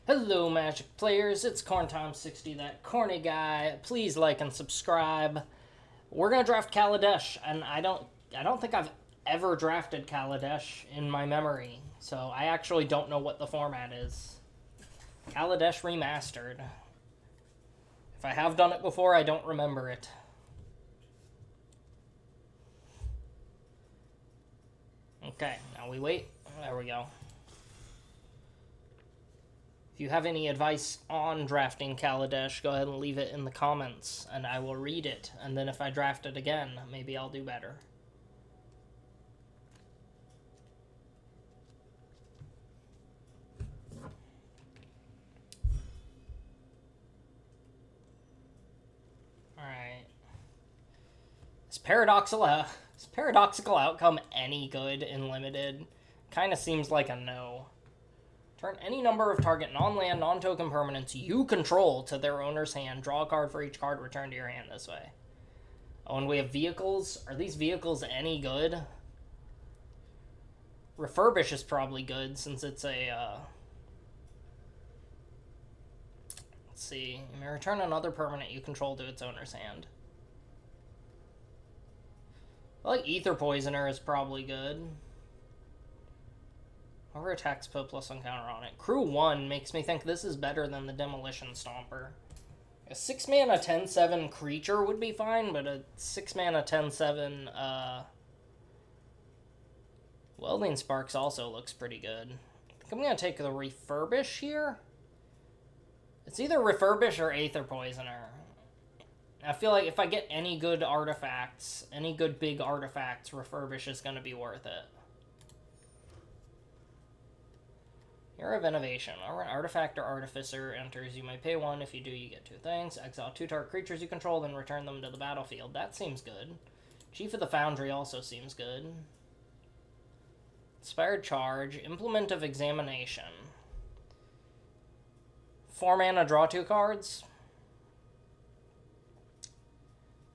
Hello, Magic players. It's CornTime60, that corny guy. Please like and subscribe. We're gonna draft Kaladesh, and I don't think I've ever drafted Kaladesh in my memory, so I actually don't know what the format is. Kaladesh Remastered. If I have done it before, I don't remember it. Okay, now we wait. There we go. If you have any advice on drafting Kaladesh, go ahead and leave it in the comments, and I will read it. And then if I draft it again, maybe I'll do better. Alright. Is paradoxical outcome any good in Limited? Kind of seems like a no. Turn any number of target non-land, non-token permanents you control to their owner's hand. Draw a card for each card returned to your hand this way. Oh, and we have vehicles. Are these vehicles any good? Refurbish is probably good since it's a... Let's see. You may return another permanent you control to its owner's hand. I like Ether Poisoner is probably good. Whoever attacks put +1 counter on it. Crew 1 makes me think this is better than the Demolition Stomper. A 6-mana 10/7 creature would be fine, but a 6-mana 10/7 Welding Sparks also looks pretty good. I think I'm going to take the Refurbish here. It's either Refurbish or Aether Poisoner. I feel like if I get any good artifacts, any good big artifacts, Refurbish is going to be worth it. Hero of Innovation. Whenever an artifact or artificer enters, you may pay 1. If you do, you get 2 things. Exile 2 target creatures you control, then return them to the battlefield. That seems good. Chief of the Foundry also seems good. Inspired Charge. Implement of Examination. 4 mana, draw 2 cards.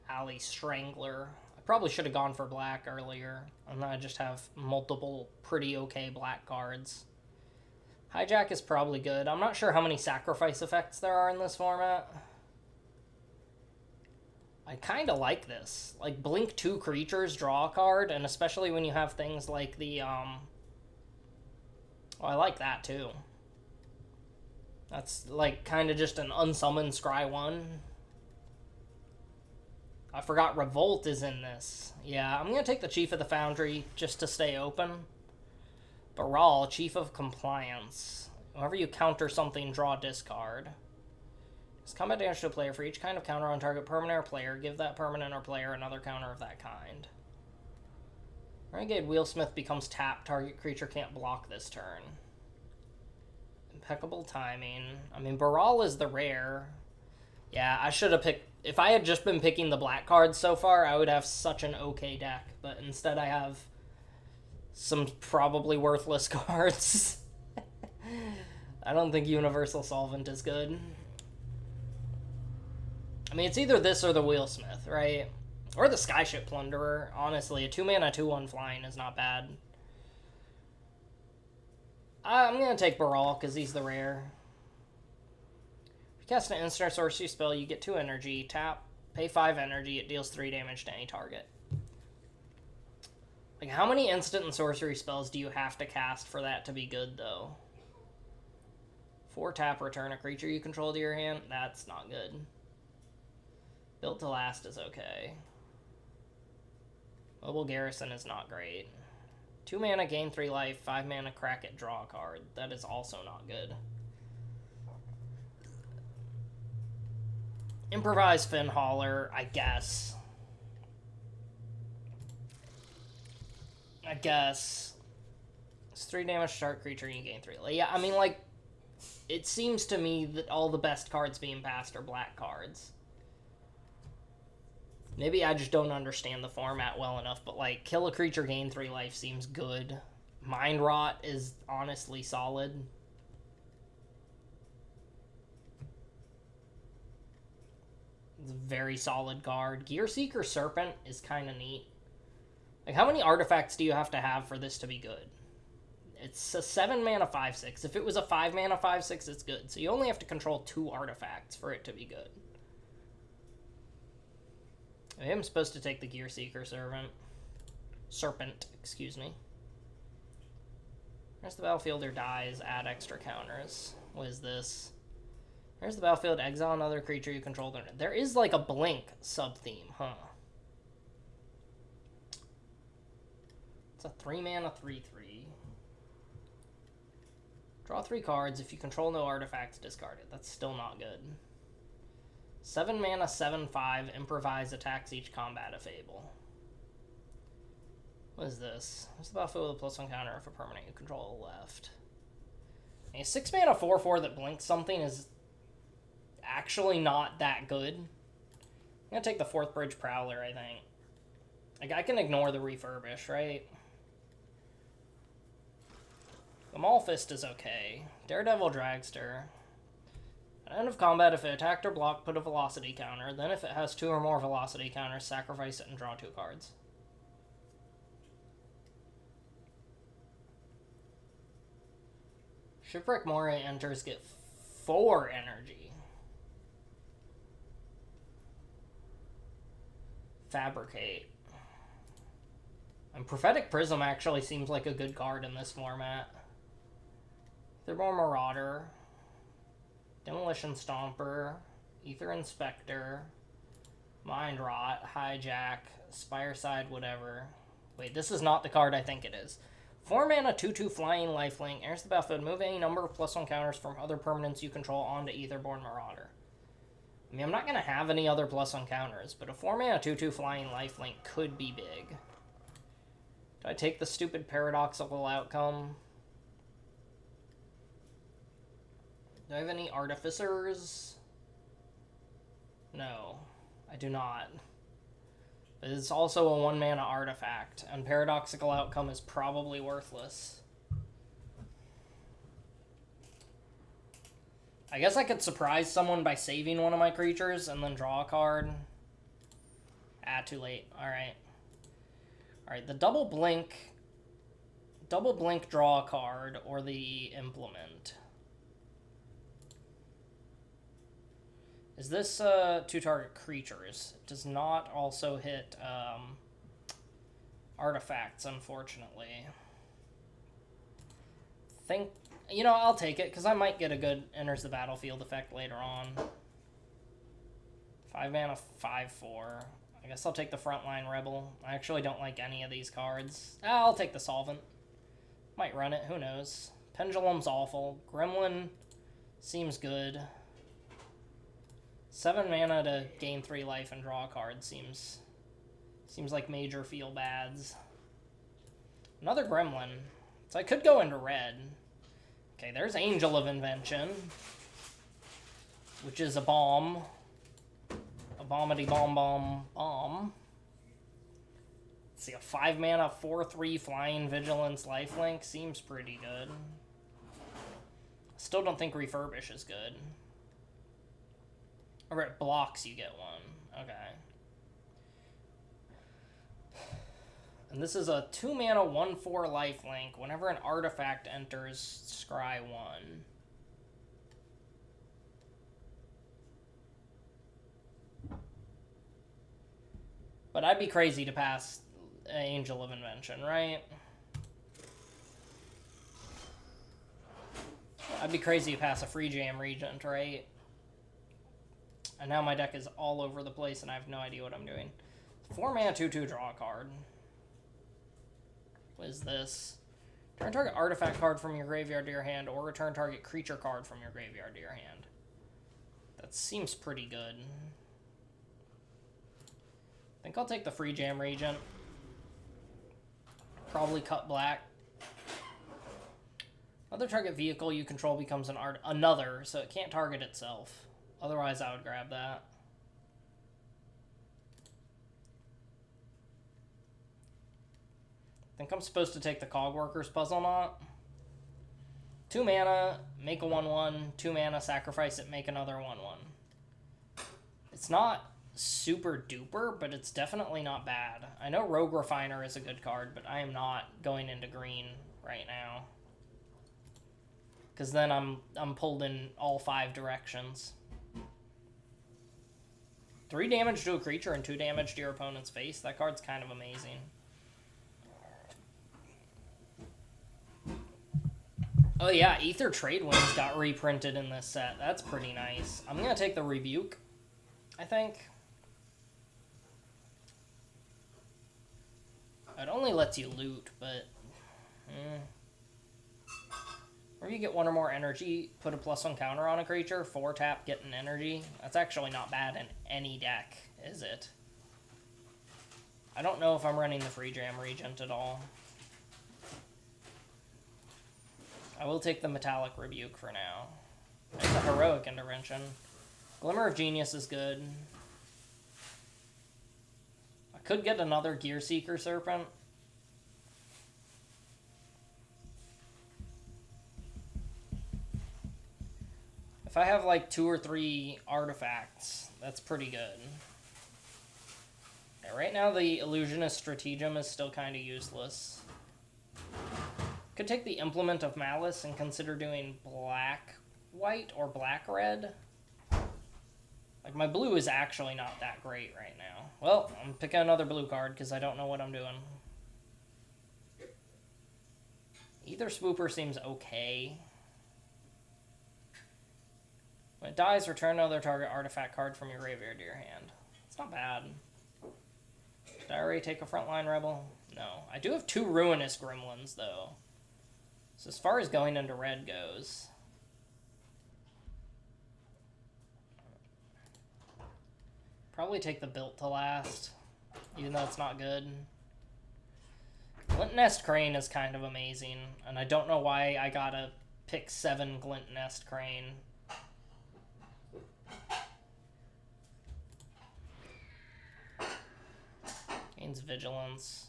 Alley Strangler. I probably should have gone for black earlier. And then I just have multiple pretty okay black cards. Hijack is probably good. I'm not sure how many sacrifice effects there are in this format. I kind of like this. Like, blink 2 creatures, draw a card, and especially when you have things like the, Oh, I like that, too. That's, like, kind of just an unsummoned Scry 1. I forgot Revolt is in this. Yeah, I'm going to take the Chief of the Foundry just to stay open. Baral, Chief of Compliance. Whenever you counter something, draw discard. It's combat damage to a player. For each kind of counter on target permanent or player, give that permanent or player another counter of that kind. Renegade Wheelsmith becomes tapped. Target creature can't block this turn. Impeccable timing. I mean, Baral is the rare. Yeah, I should have picked... If I had just been picking the black cards so far, I would have such an okay deck. But instead I have some probably worthless cards. I don't think Universal Solvent is good. I mean, it's either this or the Wheelsmith, right? Or the Skyship Plunderer. Honestly, a 2-mana 2/1 flying is not bad. I'm going to take Baral because he's the rare. If you cast an instant or sorcery spell, you get 2 energy. Tap, pay 5 energy. It deals 3 damage to any target. Like, how many instant and sorcery spells do you have to cast for that to be good, though? 4 tap, return a creature you control to your hand. That's not good. Built to Last is okay. Mobile Garrison is not great. 2 mana, gain 3 life. 5 mana, crack it, draw a card. That is also not good. Improvise Fin Hauler, I guess. It's 3 damage, start creature, and you gain 3. Yeah, I mean, like, it seems to me that all the best cards being passed are black cards. Maybe I just don't understand the format well enough, but, like, kill a creature, gain 3 life seems good. Mind Rot is honestly solid. It's a very solid card. Gear Seeker Serpent is kind of neat. Like, how many artifacts do you have to have for this to be good? It's a 7 mana 5/6. If it was a 5 mana 5/6, it's good. So you only have to control 2 artifacts for it to be good. Maybe I'm supposed to take the Gear Seeker Serpent, excuse me. There's the battlefield or dies, add extra counters. What is this? There's the battlefield, exile another creature you control. There is like a Blink sub-theme, huh? It's a 3 mana 3/3. Draw 3 cards. If you control no artifacts, discard it. That's still not good. 7 mana 7/5. Improvise attacks each combat if able. What is this? There's the battlefield with a +1 counter if a permanent you control left. A 6 mana 4/4 that blinks something is actually not that good. I'm gonna take the 4th Bridge Prowler, I think. Like, I can ignore the refurbish, right? The Maul Fist is okay. Daredevil Dragster. At the end of combat, if it attacked or blocked, put a velocity counter. Then if it has 2 or more velocity counters, sacrifice it and draw 2 cards. Shipwreck Moray enters, get 4 energy. Fabricate. And Prophetic Prism actually seems like a good card in this format. Thurborn Marauder. Demolition Stomper. Ether Inspector. Mind Rot. Hijack. Spireside, whatever. Wait, this is not the card I think it is. 4 mana 2/2 flying lifelink. Enters the battlefield. Move any number of +1 counters from other permanents you control onto Etherborn Marauder. I mean, I'm not going to have any other +1 counters, but a 4 mana 2/2 flying lifelink could be big. Do I take the stupid paradoxical outcome? Do I have any artificers? No, I do not. But it's also a 1 mana artifact, and paradoxical outcome is probably worthless. I guess I could surprise someone by saving one of my creatures and then draw a card. Ah, too late. Alright. Alright, the double blink, draw a card, or the implement. Is this 2 target creatures? It does not also hit artifacts, unfortunately. You know, I'll take it, because I might get a good enters the battlefield effect later on. 5 mana 5/4. I guess I'll take the Frontline Rebel. I actually don't like any of these cards. I'll take the Solvent. Might run it, who knows. Pendulum's awful. Gremlin seems good. 7 mana to gain 3 life and draw a card seems like major feel-bads. Another Gremlin. So I could go into red. Okay, there's Angel of Invention, which is a bomb. A bombity-bomb-bomb-bomb. Let's see, a 5 mana 4/3 flying vigilance lifelink seems pretty good. Still don't think refurbish is good. Or it blocks, you get 1. Okay. And this is a 2 mana 1/4 lifelink. Whenever an artifact enters, scry 1. But I'd be crazy to pass Angel of Invention, right? I'd be crazy to pass a Free Jam Regent, right? And now my deck is all over the place and I have no idea what I'm doing. 4 mana 2/2 draw a card. What is this? Return target artifact card from your graveyard to your hand, or return target creature card from your graveyard to your hand. That seems pretty good. I think I'll take the Free Jam Regent. Probably cut black. Other target vehicle you control becomes another, so it can't target itself. Otherwise, I would grab that. I think I'm supposed to take the Cogworker's Puzzle Knot. 2 mana, make a 1/1. 2 mana, sacrifice it, make another 1/1. It's not super duper, but it's definitely not bad. I know Rogue Refiner is a good card, but I am not going into green right now. Because then I'm pulled in all 5 directions. 3 damage to a creature and 2 damage to your opponent's face. That card's kind of amazing. Oh yeah, Ether Tradewinds got reprinted in this set. That's pretty nice. I'm going to take the Rebuke, I think. It only lets you loot, but... Or you get 1 or more energy, put a +1 counter on a creature, 4 tap, get an energy. That's actually not bad in any deck, is it? I don't know if I'm running the Free Jam Regent at all. I will take the Metallic Rebuke for now. There's a Heroic Intervention. Glimmer of Genius is good. I could get another Gear Seeker Serpent. If I have like 2 or 3 artifacts, that's pretty good. Yeah, right now the Illusionist Stratagem is still kind of useless. Could take the Implement of Malice and consider doing black-white or black-red. Like, my blue is actually not that great right now. Well, I'm picking another blue card because I don't know what I'm doing. Either Swooper seems okay. When it dies, return another target artifact card from your graveyard to your hand. It's not bad. Did I already take a Frontline Rebel? No. I do have 2 Ruinous Gremlins, though. So as far as going into red goes... Probably take the Built to Last, even though it's not good. Glint Nest Crane is kind of amazing, and I don't know why I gotta pick 7 Glint Nest Crane. Gains Vigilance.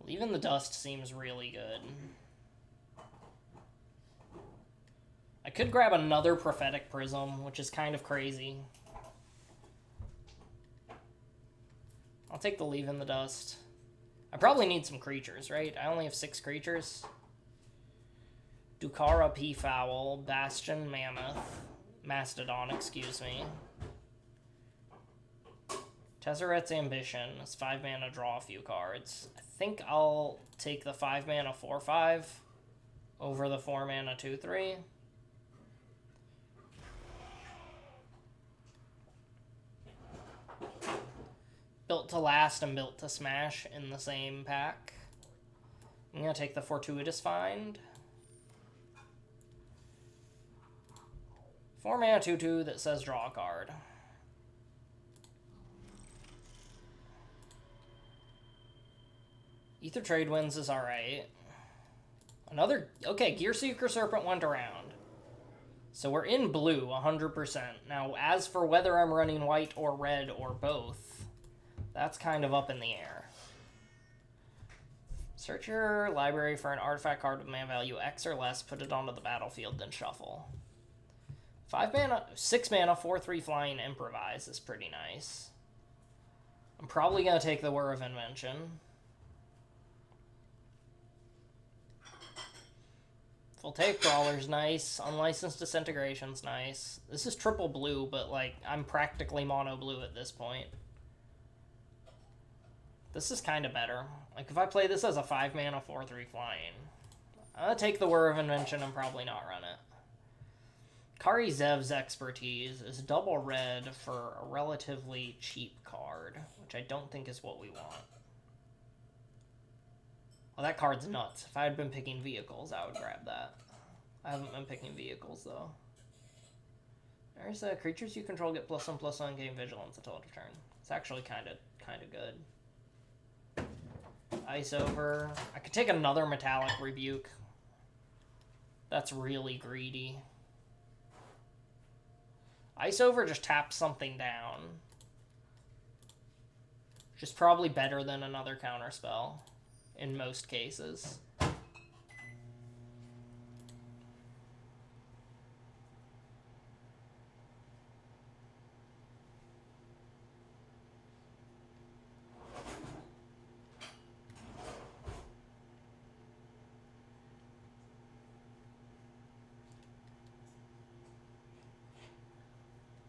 Leave in the Dust seems really good. I could grab another Prophetic Prism, which is kind of crazy. I'll take the Leave in the Dust. I probably need some creatures, right? I only have 6 creatures. Dukara Peafowl, Bastion Mammoth, Mastodon, excuse me. Tezzeret's Ambition is 5 mana, draw a few cards. I think I'll take the 5 mana 4/5 over the 4 mana 2/3. Built to Last and Built to Smash in the same pack. I'm going to take the Fortuitous Find. 4 mana 2/2 that says draw a card. Ether Tradewinds is alright. Another... Okay, Gear Seeker Serpent went around. So we're in blue, 100%. Now, as for whether I'm running white or red or both, that's kind of up in the air. Search your library for an artifact card with mana value X or less, put it onto the battlefield, then shuffle. 5 mana, 6 mana, 4/3 flying Improvise is pretty nice. I'm probably going to take the Whir of Invention. Full Tape Crawler's nice. Unlicensed Disintegration's nice. This is triple blue, but, like, I'm practically mono blue at this point. This is kind of better. Like, if I play this as a 5 mana, 4/3 flying, I'm going to take the Whir of Invention and probably not run it. Kari Zev's Expertise is double red for a relatively cheap card, which I don't think is what we want. Well, that card's nuts. If I had been picking vehicles, I would grab that. I haven't been picking vehicles, though. There's creatures you control get +1/+1, gain vigilance until end of turn. It's actually kind of good. Ice Over. I could take another Metallic Rebuke. That's really greedy. Ice Over just taps something down. Which is probably better than another counterspell in most cases.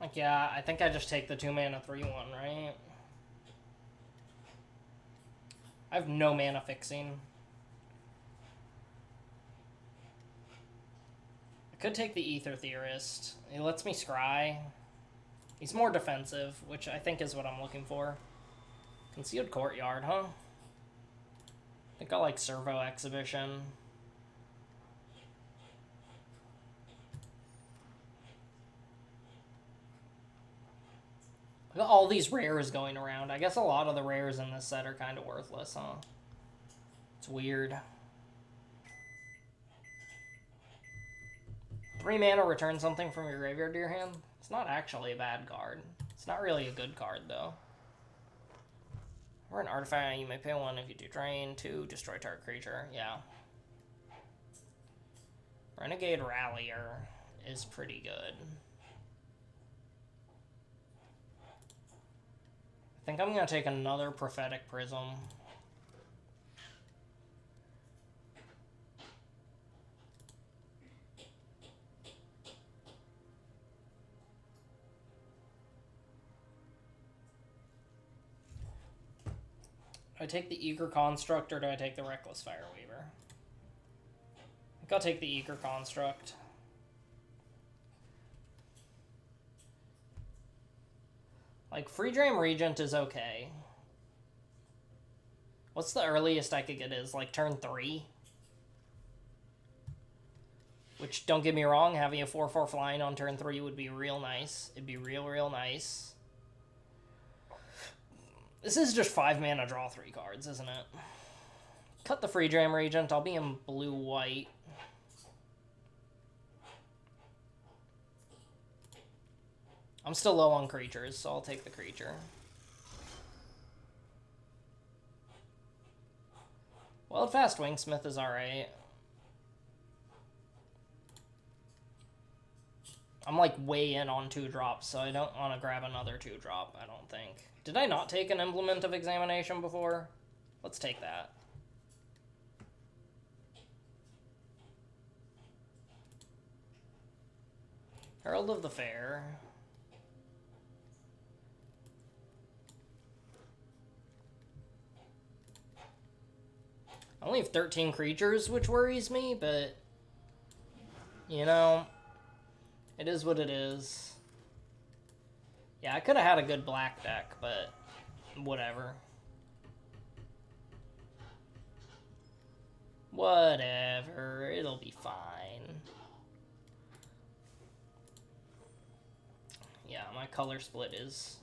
Like, yeah, I think I just take the 2 mana 3/1, right? I have no mana fixing. I could take the Ether Theorist. He lets me scry. He's more defensive, which I think is what I'm looking for. Concealed Courtyard, huh? I think I like Servo Exhibition. Look at all these rares going around. I guess a lot of the rares in this set are kind of worthless, huh? It's weird. 3 mana, return something from your graveyard to your hand. It's not actually a bad card. It's not really a good card, though. Or an artifact, you may pay 1 if you do drain, 2, destroy target creature. Yeah. Renegade Rallier is pretty good. I think I'm going to take another Prophetic Prism. Do I take the Eager Construct or do I take the Reckless Fireweaver? I think I'll take the Eager Construct. Like, Free Dream Regent is okay. What's the earliest I could get is, like, turn 3? Which, don't get me wrong, having a 4/4 flying on turn 3 would be real nice. It'd be real nice. This is just 5 mana, draw 3 cards, isn't it? Cut the Free Dream Regent. I'll be in blue-white. I'm still low on creatures, so I'll take the creature. Wildfast Wingsmith is alright. I'm like way in on 2-drops, so I don't want to grab another 2-drop, I don't think. Did I not take an Implement of Examination before? Let's take that. Herald of the Fair. I only have 13 creatures, which worries me, but, you know, it is what it is. Yeah, I could have had a good black deck, but whatever. Whatever, it'll be fine. Yeah, my color split is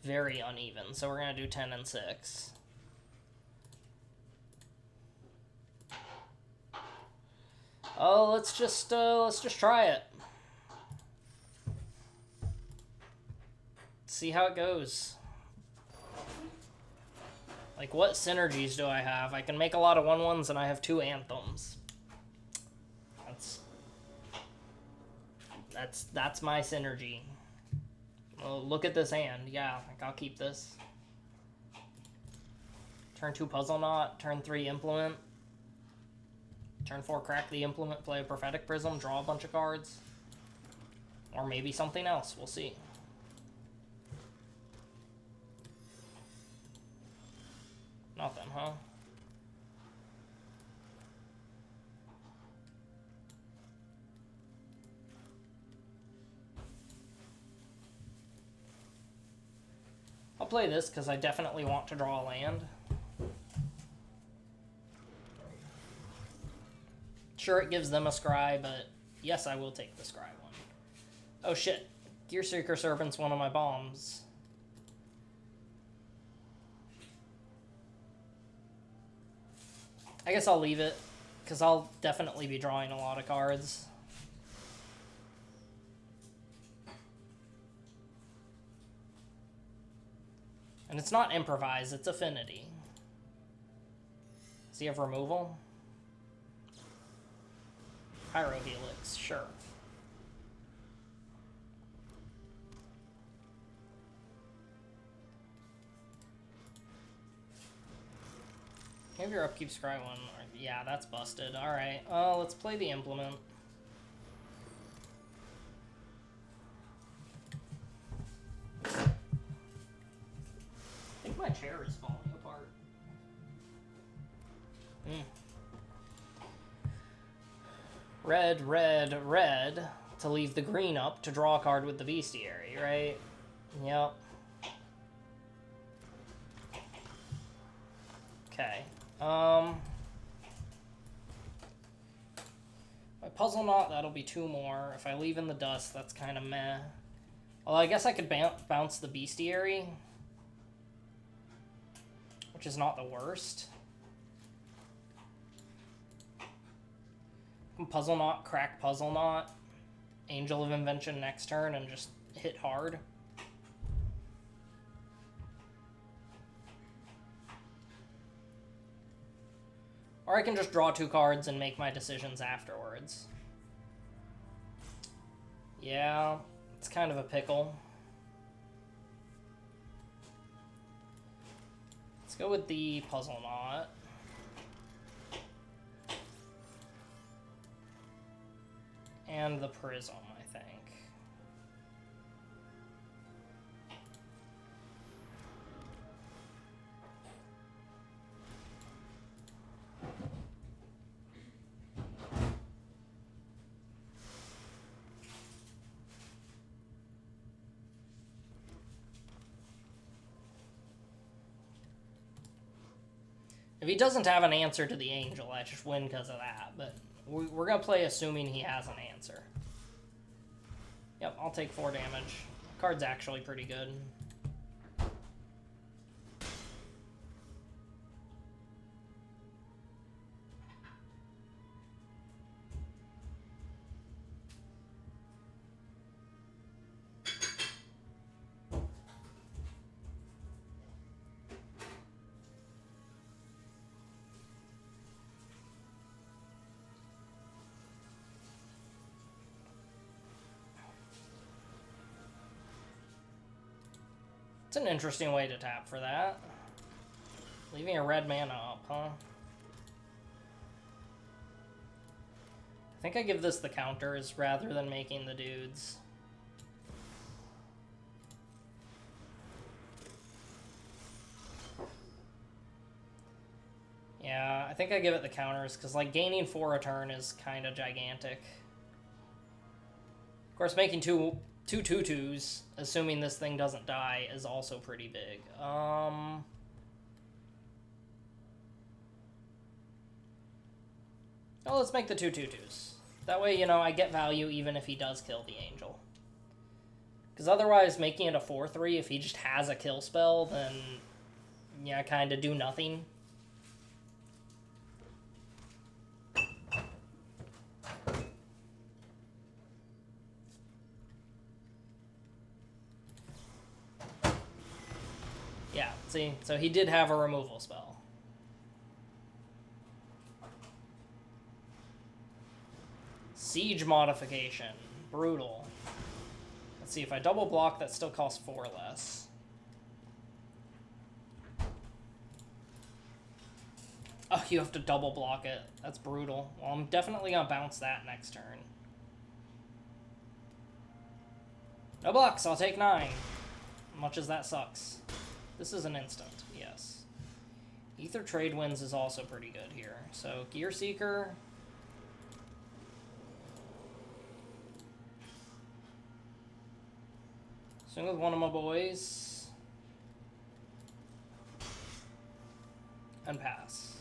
very uneven, so we're going to do 10 and 6. Oh, let's just try it. See how it goes. Like, what synergies do I have? I can make a lot of 1/1s and I have 2 Anthems. That's my synergy. Well, look at this hand. Yeah, like, I'll keep this. Turn 2 Puzzle Knot, turn 3 Implement. Turn 4, crack the Implement, play a Prophetic Prism, draw a bunch of cards. Or maybe something else, we'll see. Nothing, huh? I'll play this because I definitely want to draw a land. Sure, it gives them a scry, but yes, I will take the scry one. Oh shit, Gearseeker Serpent's one of my bombs. I guess I'll leave it, because I'll definitely be drawing a lot of cards. And it's not improvise, it's affinity. Does he have removal? Pyrohelix, sure. Have your upkeep scry one. Yeah, that's busted. Alright, let's play the Implement. chair is falling apart. Red, red, red to leave the green up to draw a card with the bestiary, right? Yep. Okay. My puzzle knot, that'll be 2 more. If I leave in the dust, that's kind of meh. Although I guess I could bounce the bestiary, which is not the worst. Puzzle knot, crack puzzle knot, Angel of Invention next turn, and just hit hard. Or I can just draw 2 cards and make my decisions afterwards. Yeah, it's kind of a pickle. Let's go with the puzzle knot. And the prism, I think. If he doesn't have an answer to the angel, I just win because of that, but we're going to play assuming he has an answer. Yep, I'll take 4 damage. Card's actually pretty good. It's an interesting way to tap for that. Leaving a red mana up, huh? I think I give this the counters rather than making the dudes. Yeah, I think I give it the counters, because, like, gaining 4 a turn is kind of gigantic. Of course, making two 2/2s, assuming this thing doesn't die, is also pretty big. Oh, let's make the 2/2s. That way, you know, I get value even if he does kill the angel. Because otherwise, making it a 4/3, if he just has a kill spell, then, yeah, kind of do nothing. Yeah, see? So he did have a removal spell. Siege modification. Brutal. Let's see, if I double block, that still costs 4 less. Oh, you have to double block it. That's brutal. Well, I'm definitely gonna bounce that next turn. No blocks, I'll take 9. Much as that sucks. This is an instant, yes. Ether Trade Winds is also pretty good here. So, Gear Seeker. Swing with one of my boys. And pass.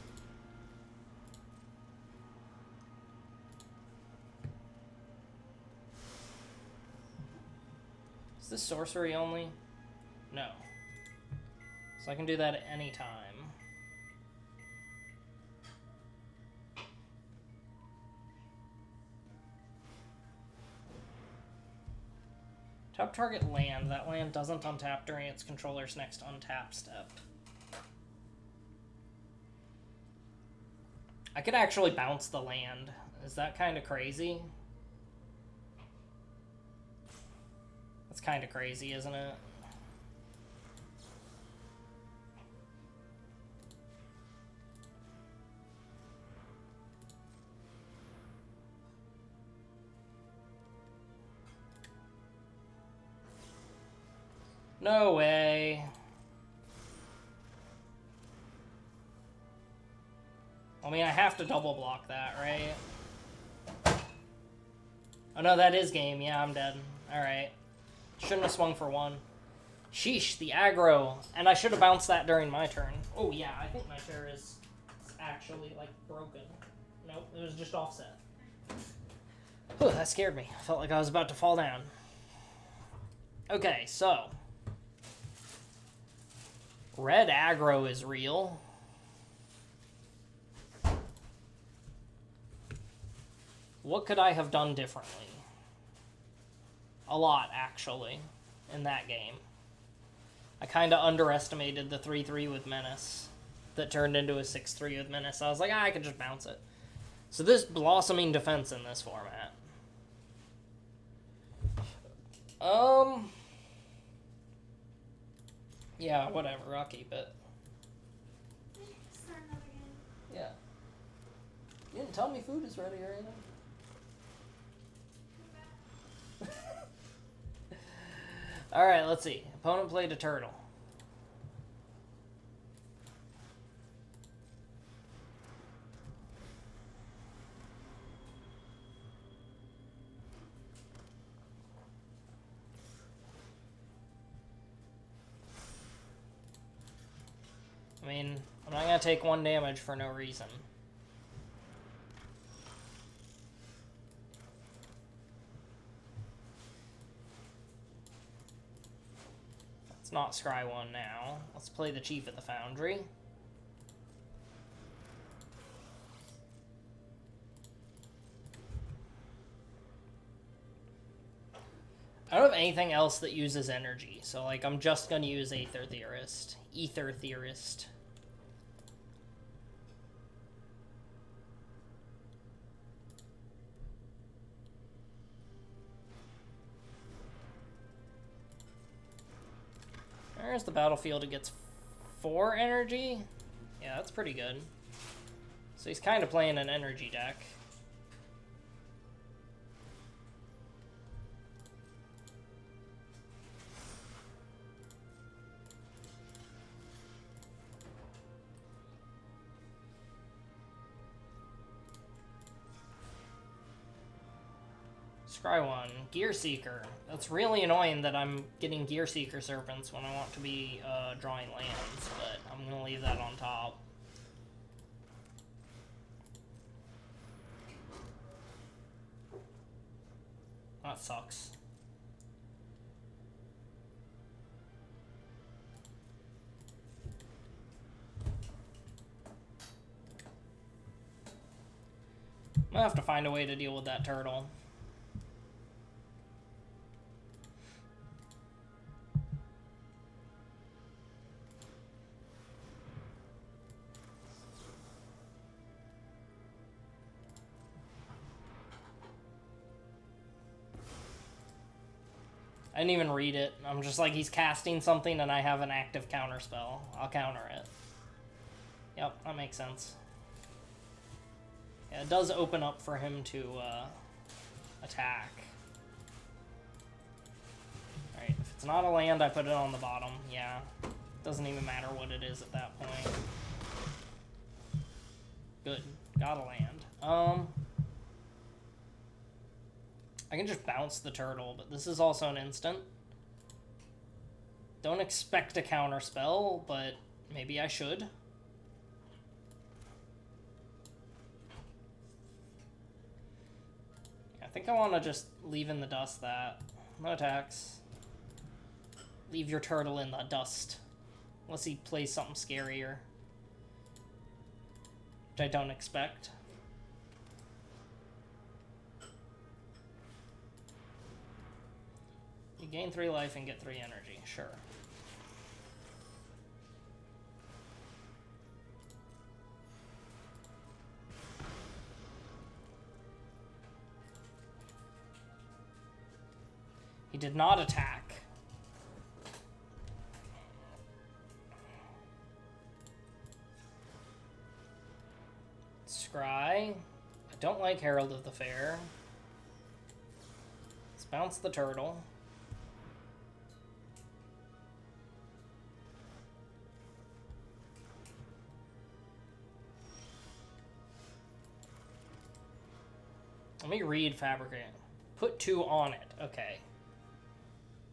Is this sorcery only? No. So I can do that at any time. Top target land. That land doesn't untap during its controller's next untap step. I could actually bounce the land. Is that kind of crazy? That's kind of crazy, isn't it? No way. I mean, I have to double block that, right? Oh no, that is game. Yeah, I'm dead. Alright. Shouldn't have swung for 1. Sheesh, the aggro. And I should have bounced that during my turn. Oh yeah, I think my chair is actually, like, broken. Nope, it was just offset. Whew, that scared me. I felt like I was about to fall down. Okay, so. Red aggro is real. What could I have done differently? A lot, actually, in that game. I kind of underestimated the 3-3 with Menace that turned into a 6-3 with Menace. I was like, I could just bounce it. So this blossoming defense in this format. Yeah, whatever. I'll keep it. Start another game. Yeah. You didn't tell me food is ready or anything. Alright, let's see. Opponent played a turtle. I mean, I'm not going to take 1 damage for no reason. Let's not scry 1 now. Let's play the Chief at the Foundry. I don't have anything else that uses energy, so like I'm just going to use Aether Theorist. Ether Theorist. There's the battlefield. It gets 4 energy. Yeah, that's pretty good. So he's kind of playing an energy deck. Scry 1. Gear Seeker. That's really annoying that I'm getting Gear Seeker Serpents when I want to be drawing lands, but I'm going to leave that on top. That sucks. I'm going to have to find a way to deal with that turtle. I didn't even read it. I'm just like, he's casting something and I have an active counter spell. I'll counter it. Yep, that makes sense. Yeah, it does open up for him to attack. Alright, if it's not a land, I put it on the bottom. Yeah, doesn't even matter what it is at that point. Good, got a land. I can just bounce the turtle, but this is also an instant. Don't expect a counter spell, but maybe I should. I think I want to just leave in the dust that. No attacks. Leave your turtle in the dust. Unless he plays something scarier. Which I don't expect. You gain 3 life and get 3 energy, sure. He did not attack. Scry. I don't like Herald of the Fair. Let's bounce the turtle. me read Fabricate. Put 2 on it. Okay.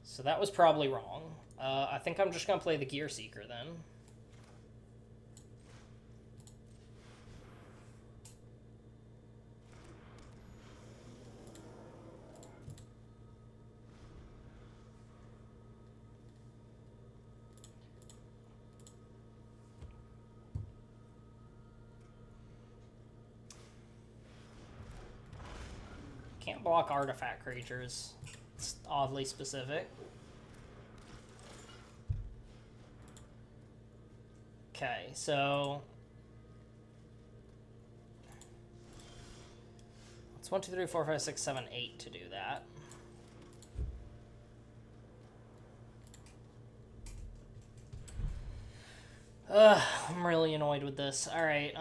So that was probably wrong. I think I'm just going to play the Gear Seeker then. Can't block artifact creatures. It's oddly specific. Okay, so it's 1, 2, 3, 4, 5, 6, 7, 8 to do that. I'm really annoyed with this. All right,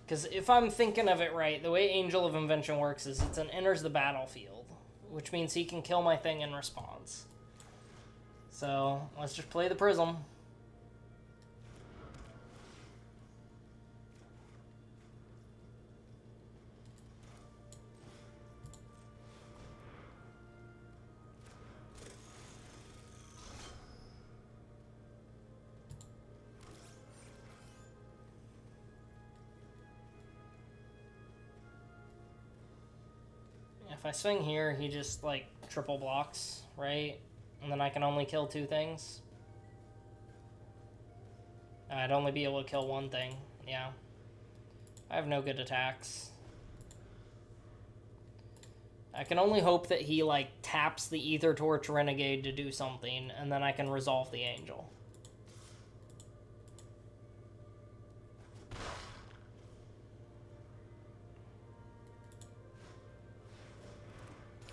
because if I'm thinking of it right, the way Angel of Invention works is it's an enters the battlefield, which means he can kill my thing in response. So let's just play the Prism. If I swing here, he just, like, triple blocks, right? And then I can only kill 2 things. I'd only be able to kill 1 thing, yeah. I have no good attacks. I can only hope that he, like, taps the Ether Torch Renegade to do something, and then I can resolve the Angel.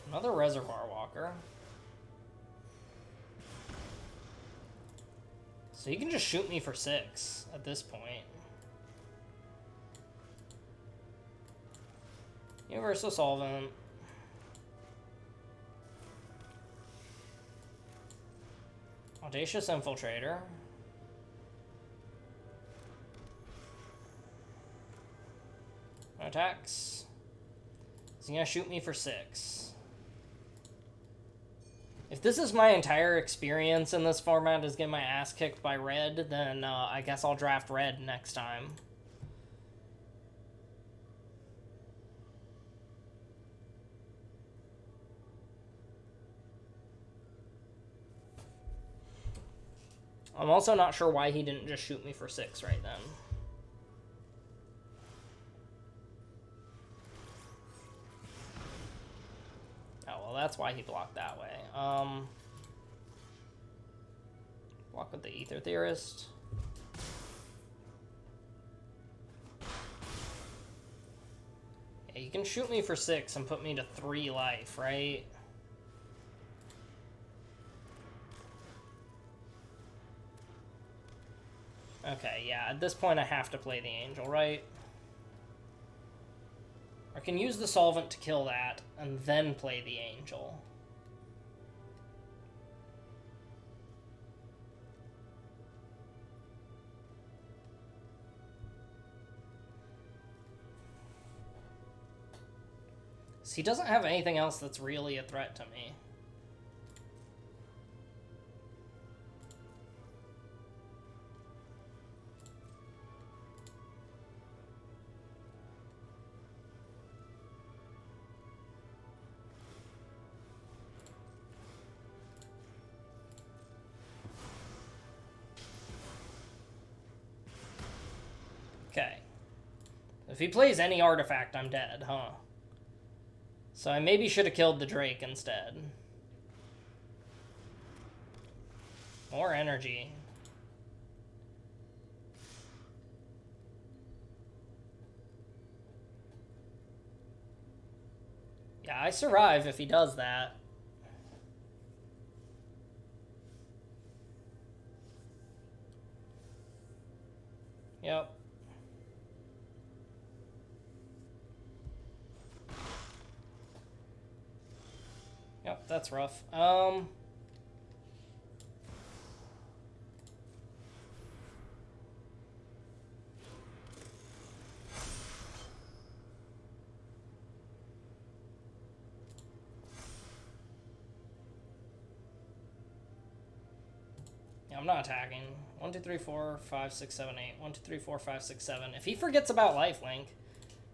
Another Reservoir Walker. So you can just shoot me for 6 at this point. Universal Solvent. Audacious Infiltrator. Attacks. He's gonna shoot me for 6. If this is my entire experience in this format is getting my ass kicked by red, then I guess I'll draft red next time. I'm also not sure why he didn't just shoot me for 6 right then. Oh, well, that's why he blocked that way. Block with the Ether Theorist. Yeah, you can shoot me for 6 and put me to 3 life, right? Okay, yeah, at this point I have to play the Angel, right? I can use the Solvent to kill that, and then play the Angel. So he doesn't have anything else that's really a threat to me. Okay. If he plays any artifact, I'm dead, huh? So I maybe should have killed the Drake instead. More energy. Yeah, I survive if he does that. Yep. Yep, that's rough. I'm not attacking. 1, 2, 3, 4, 5, 6, 7, 8. 1, 2, 3, 4, 5, 6, 7. If he forgets about lifelink,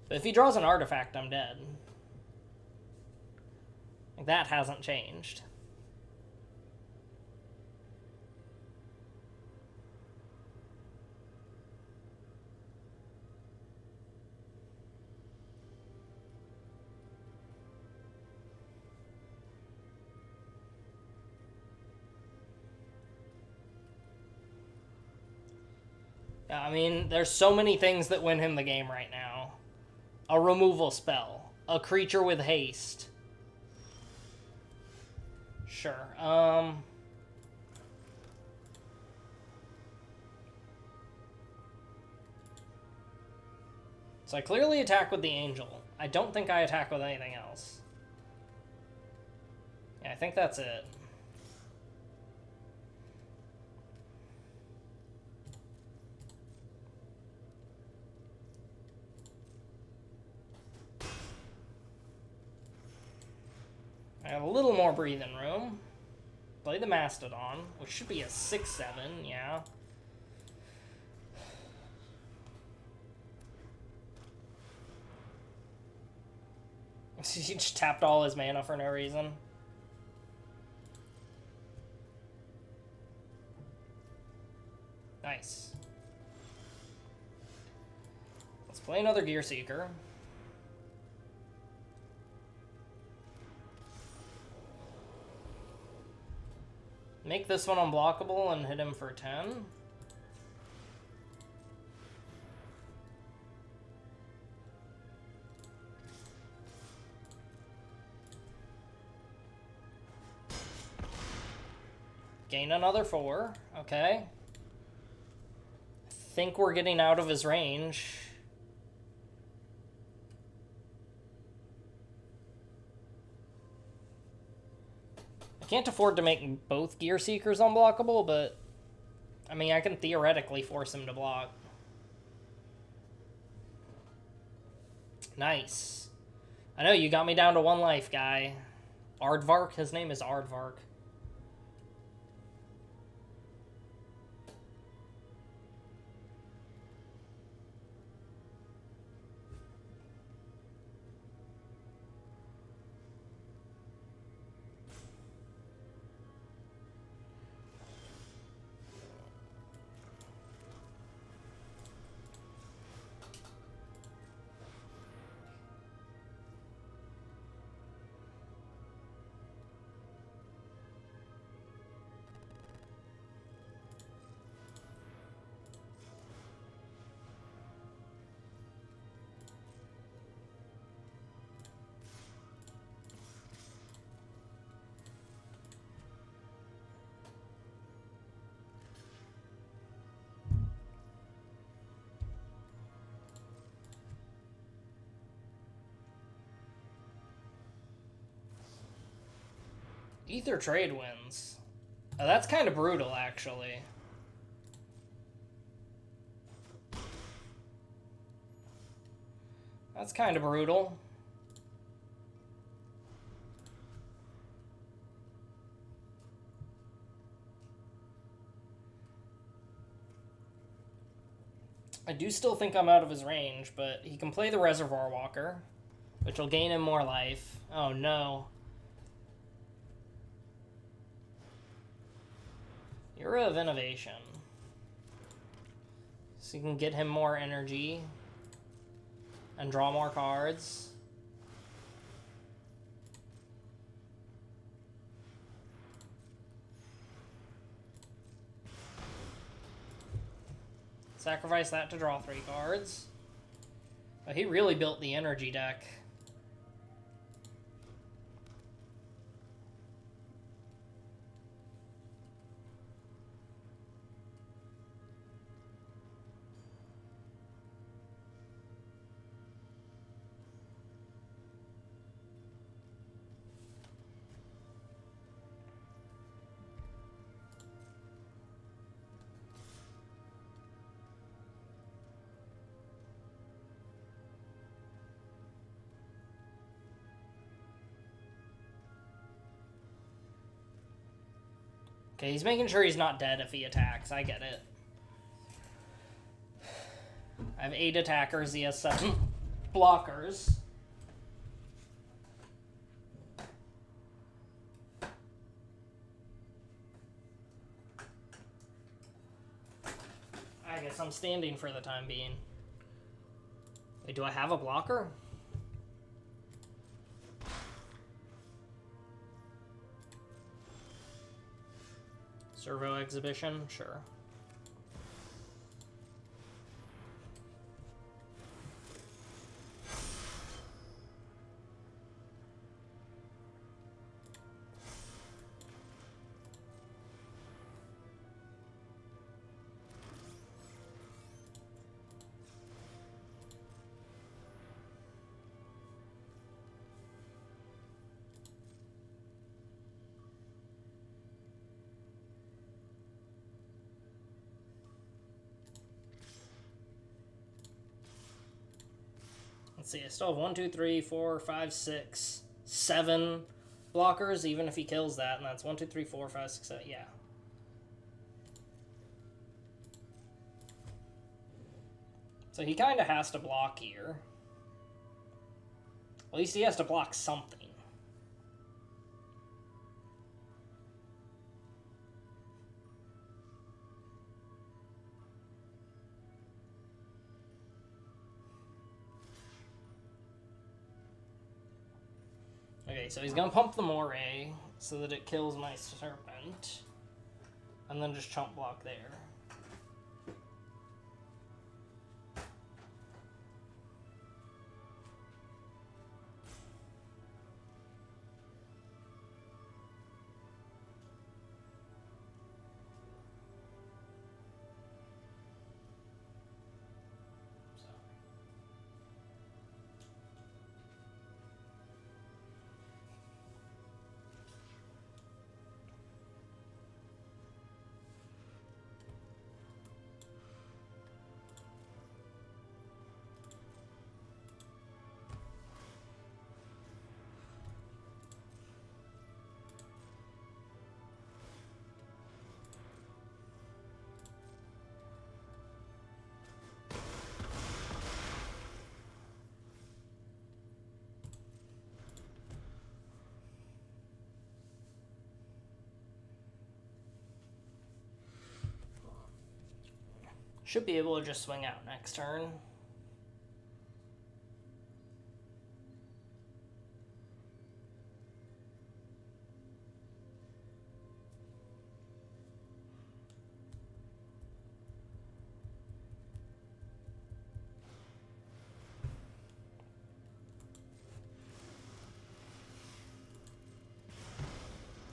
but if he draws an artifact, I'm dead. Like, that hasn't changed. I mean, there's so many things that win him the game right now. A removal spell. A creature with haste. Sure. So I clearly attack with the Angel. I don't think I attack with anything else. Yeah, I think that's it. I have a little more breathing room. Play the Mastodon, which should be a 6/7, yeah. He just tapped all his mana for no reason. Nice. Let's play another Gear Seeker. Make this one unblockable and hit him for 10. Gain another 4. Okay. I think we're getting out of his range. I can't afford to make both Gear Seekers unblockable, but I mean, I can theoretically force him to block. Nice. I know, you got me down to 1 life, guy. Aardvark? His name is Aardvark. Ether Trade wins. Oh, that's kind of brutal, actually. That's kind of brutal. I do still think I'm out of his range, but he can play the Reservoir Walker, which will gain him more life. Oh, no. Era of Innovation. So you can get him more energy and draw more cards. Sacrifice that to draw 3 cards. But he really built the energy deck. Okay, he's making sure he's not dead if he attacks. I get it. I have 8 attackers. He has 7 blockers. I guess I'm standing for the time being. Wait, do I have a blocker? Servo exhibition? Sure. Let's see, I still have 1, 2, 3, 4, 5, 6, 7 blockers, even if he kills that, and that's 1, 2, 3, 4, 5, 6, 7, yeah. So he kind of has to block here. At least he has to block something. Okay, so he's gonna pump the Moray so that it kills my Serpent. And then just chump block there. Should be able to just swing out next turn.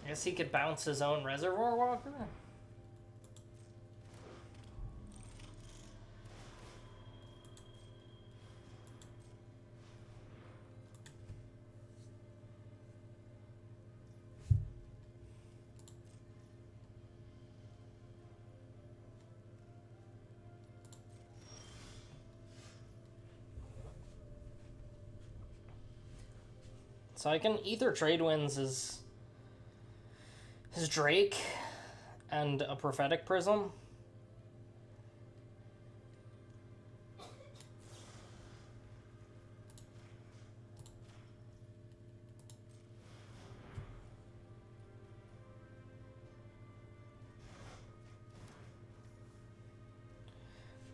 I guess he could bounce his own Reservoir Walker. So I can Ether Trade Winds his Drake and a Prophetic Prism.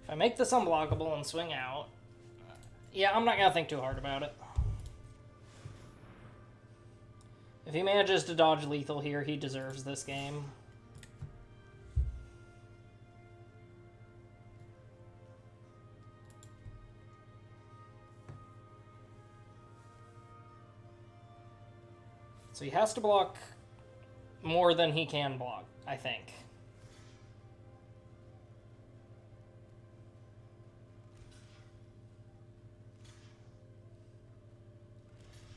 If I make this unblockable and swing out, yeah, I'm not gonna think too hard about it. If he manages to dodge lethal here, he deserves this game. So he has to block more than he can block, I think.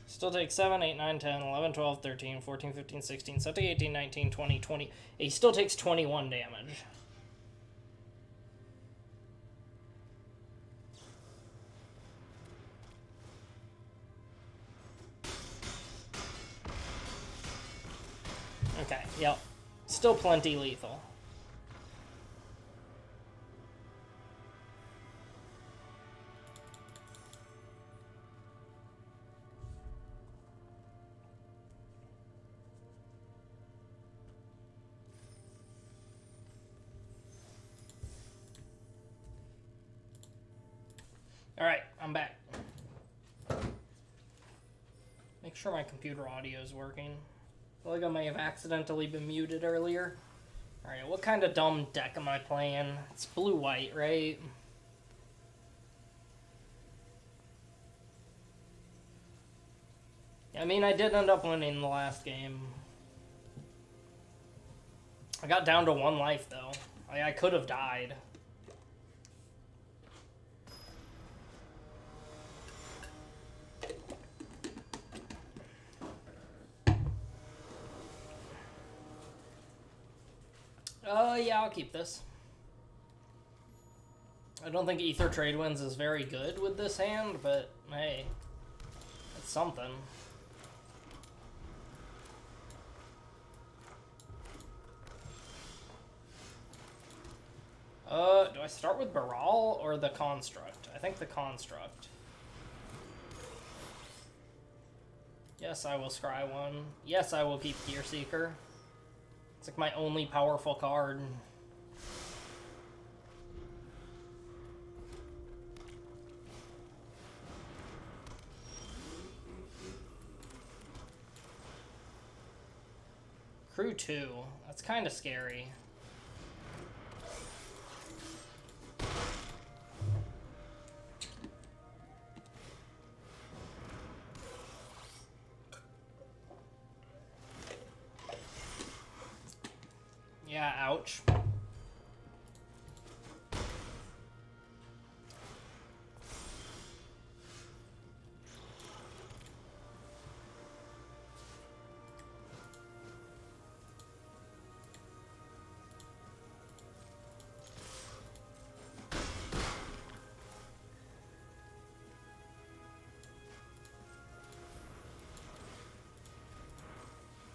Still takes 7, 8, 9, 10, 11, 12, 13, 14, 15, 16, 17, 18, 19, 20, 20. He still takes 21 damage. Okay, yep. Still plenty lethal. Alright, I'm back. Make sure my computer audio is working. I feel like I may have accidentally been muted earlier. Alright, what kind of dumb deck am I playing? It's blue-white, right? I mean, I did end up winning the last game. I got down to 1 life, though. I could have died. Yeah, I'll keep this. I don't think Ether Trade Winds is very good with this hand, but hey, it's something. Do I start with Baral or the Construct? I think the Construct. Yes, I will scry one. Yes, I will keep Gear Seeker. It's like my only powerful card. Crew 2. That's kind of scary. Yeah, ouch.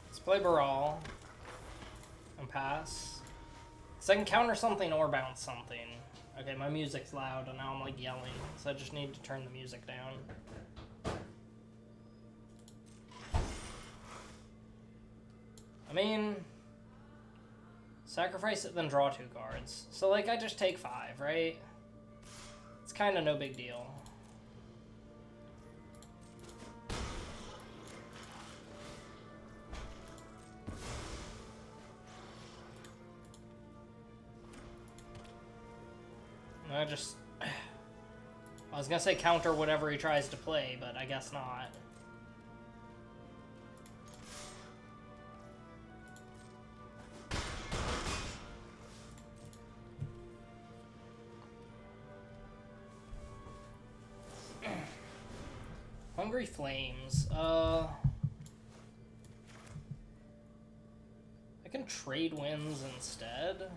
Let's play Baral. And pass. So I can counter something or bounce something. Okay, my music's loud and now I'm like yelling, so I just need to turn the music down. I mean, sacrifice it, then draw 2 cards. So like I just take 5, right? It's kind of no big deal. I was gonna say counter whatever he tries to play, but I guess not. Hungry Flames. I can trade wins instead.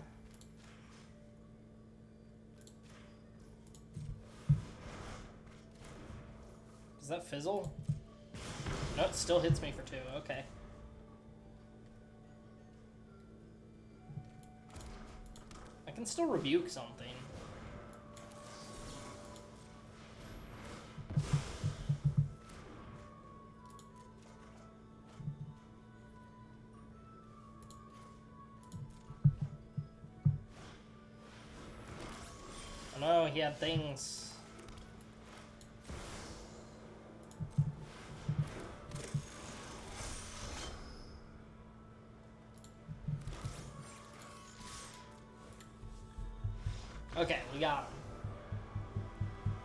Does that fizzle? No, it still hits me for 2. Okay. I can still rebuke something. Oh no, he had things. Okay, we got him.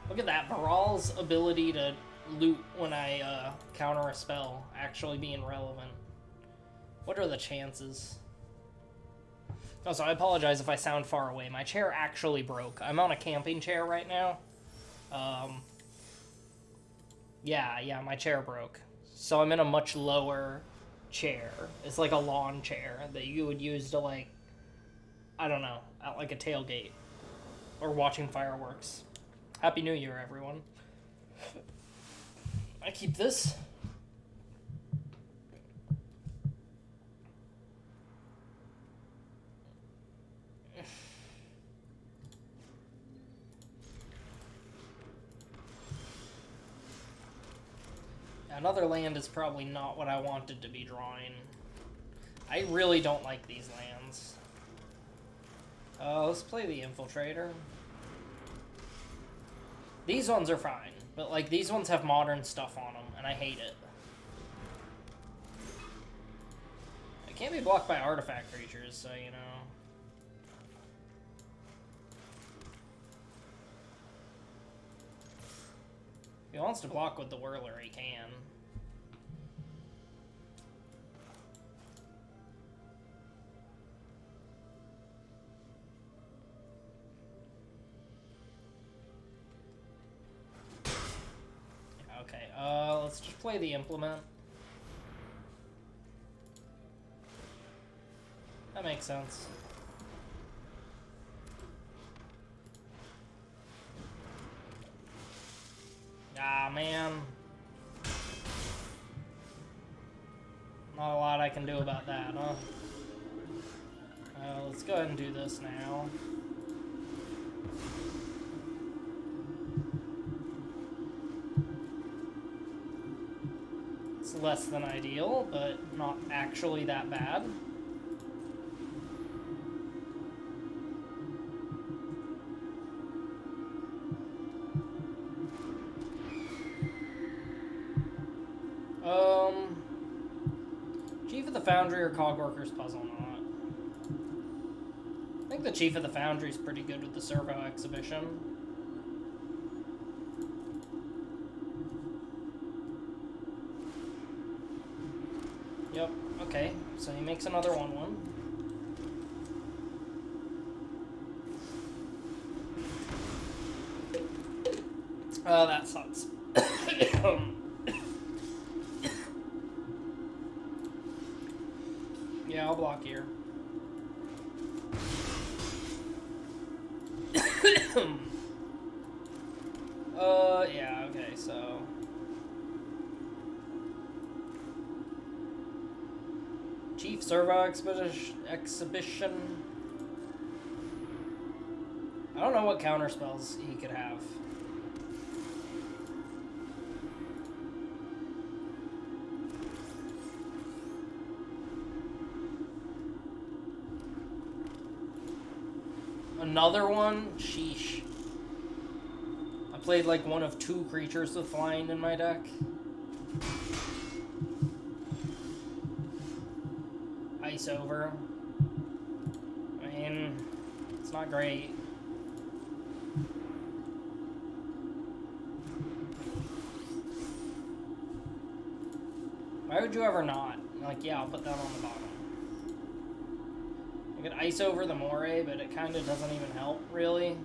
Look at that, Baral's ability to loot when I counter a spell actually being relevant. What are the chances? Also, I apologize if I sound far away. My chair actually broke. I'm on a camping chair right now. Yeah, my chair broke. So I'm in a much lower chair. It's like a lawn chair that you would use to, like, I don't know, at like a tailgate. Or watching fireworks. Happy New Year, everyone. I keep this. Another land is probably not what I wanted to be drawing. I really don't like these lands. Let's play the Infiltrator. These ones are fine, but like these ones have modern stuff on them, and I hate it. It can't be blocked by artifact creatures, so you know. If he wants to block with the Whirler, he can. Okay, let's just play the Implement. That makes sense. Ah, man. Not a lot I can do about that, huh? Let's go ahead and do this now. It's less than ideal, but not actually that bad. Chief of the Foundry or Cogworker's Puzzle Knot? I think the Chief of the Foundry is pretty good with the Servo Exhibition. Yep, okay, so he makes another 1/1. Oh, that sucks. Yeah, I'll block here. Yeah, okay, so... Chief Servo Exhibition. I don't know what counter spells he could have. Another one? Sheesh. I played like one of 2 creatures with flying in my deck. Ice over. I mean, it's not great. Why would you ever not? Like, yeah, I'll put that on the bottom. I could ice over the Moray, but it kind of doesn't even help, really.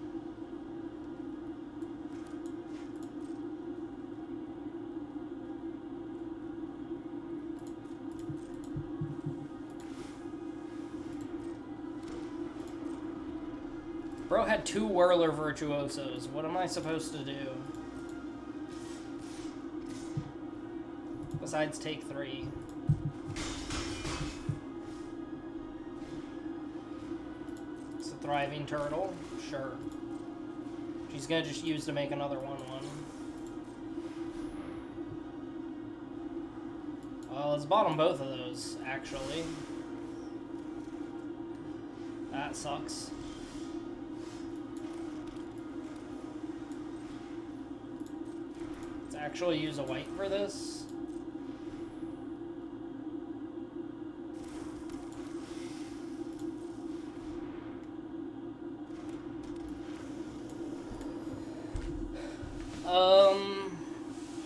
Bro had 2 Whirler Virtuosos. What am I supposed to do? Besides take 3. It's a Thriving Turtle? Sure. She's gonna just use to make another 1/1. Let's bottom both of those, actually. That sucks. Let's actually use a white for this.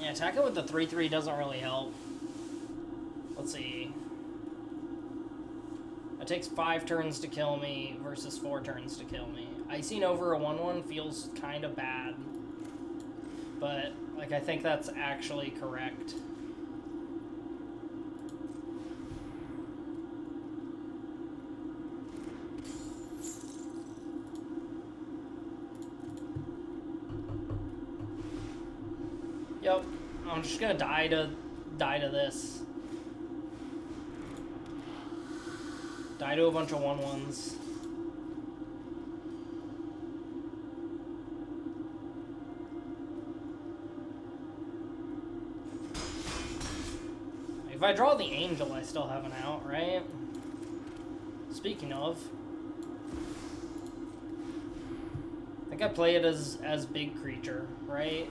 Yeah, attack it with the 3/3 doesn't really help. Let's see. It takes 5 turns to kill me versus 4 turns to kill me. Icing over a 1/1 feels kind of bad. But, like, I think that's actually correct. Yep, I'm just gonna die to this. Die to a bunch of 1/1s. If I draw the angel, I still have an out, right? Speaking of, I think I play it as big creature, right?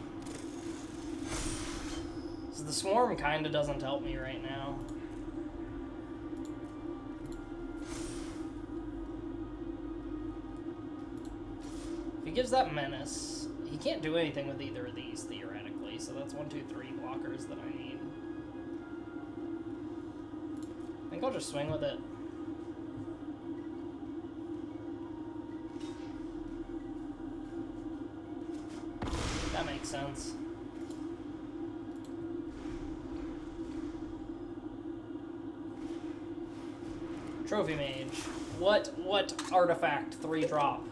So the swarm kind of doesn't help me right now. If he gives that menace, he can't do anything with either of these, theoretically, so that's 1, 2, 3 blockers that I need. I think I'll just swing with it. That makes sense. Trophy Mage. What artifact 3-drop?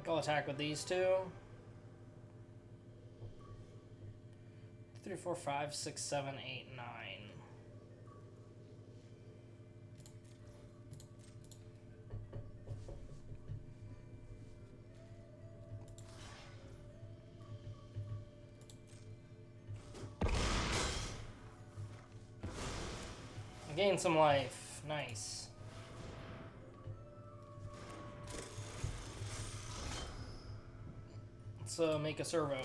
I'll attack with these two. 3, 4, 5, 6, 7, 8, 9. I gained some life. Nice. Make a servo.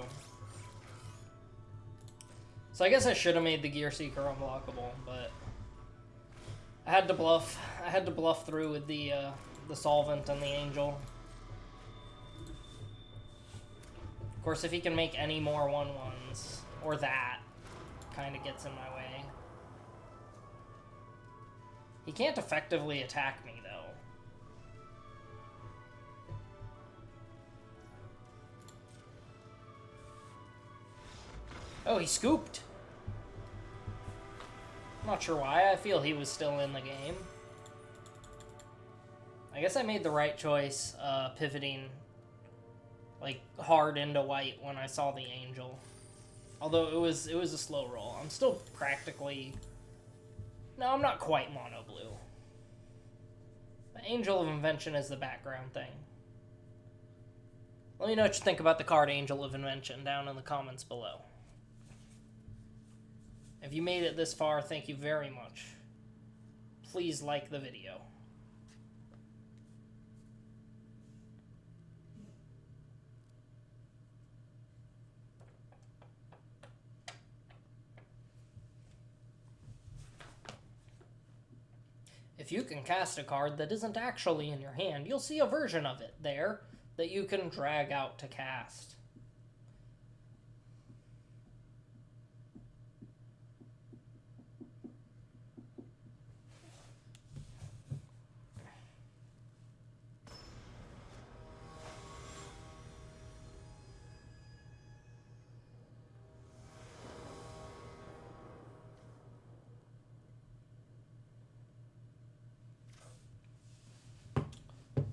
So I guess I should have made the Gear Seeker unblockable, but I had to bluff. I had to bluff through with the solvent and the angel. Of course, if he can make any more 1/1s, or that, kind of gets in my way. He can't effectively attack me, though. Oh, he scooped. I'm not sure why. I feel he was still in the game. I guess I made the right choice, pivoting like hard into white when I saw the angel. Although it was a slow roll. I'm still practically... No, I'm not quite mono blue. The Angel of Invention is the background thing. Let me know what you think about the card Angel of Invention down in the comments below. If you made it this far, thank you very much. Please like the video. If you can cast a card that isn't actually in your hand, you'll see a version of it there that you can drag out to cast.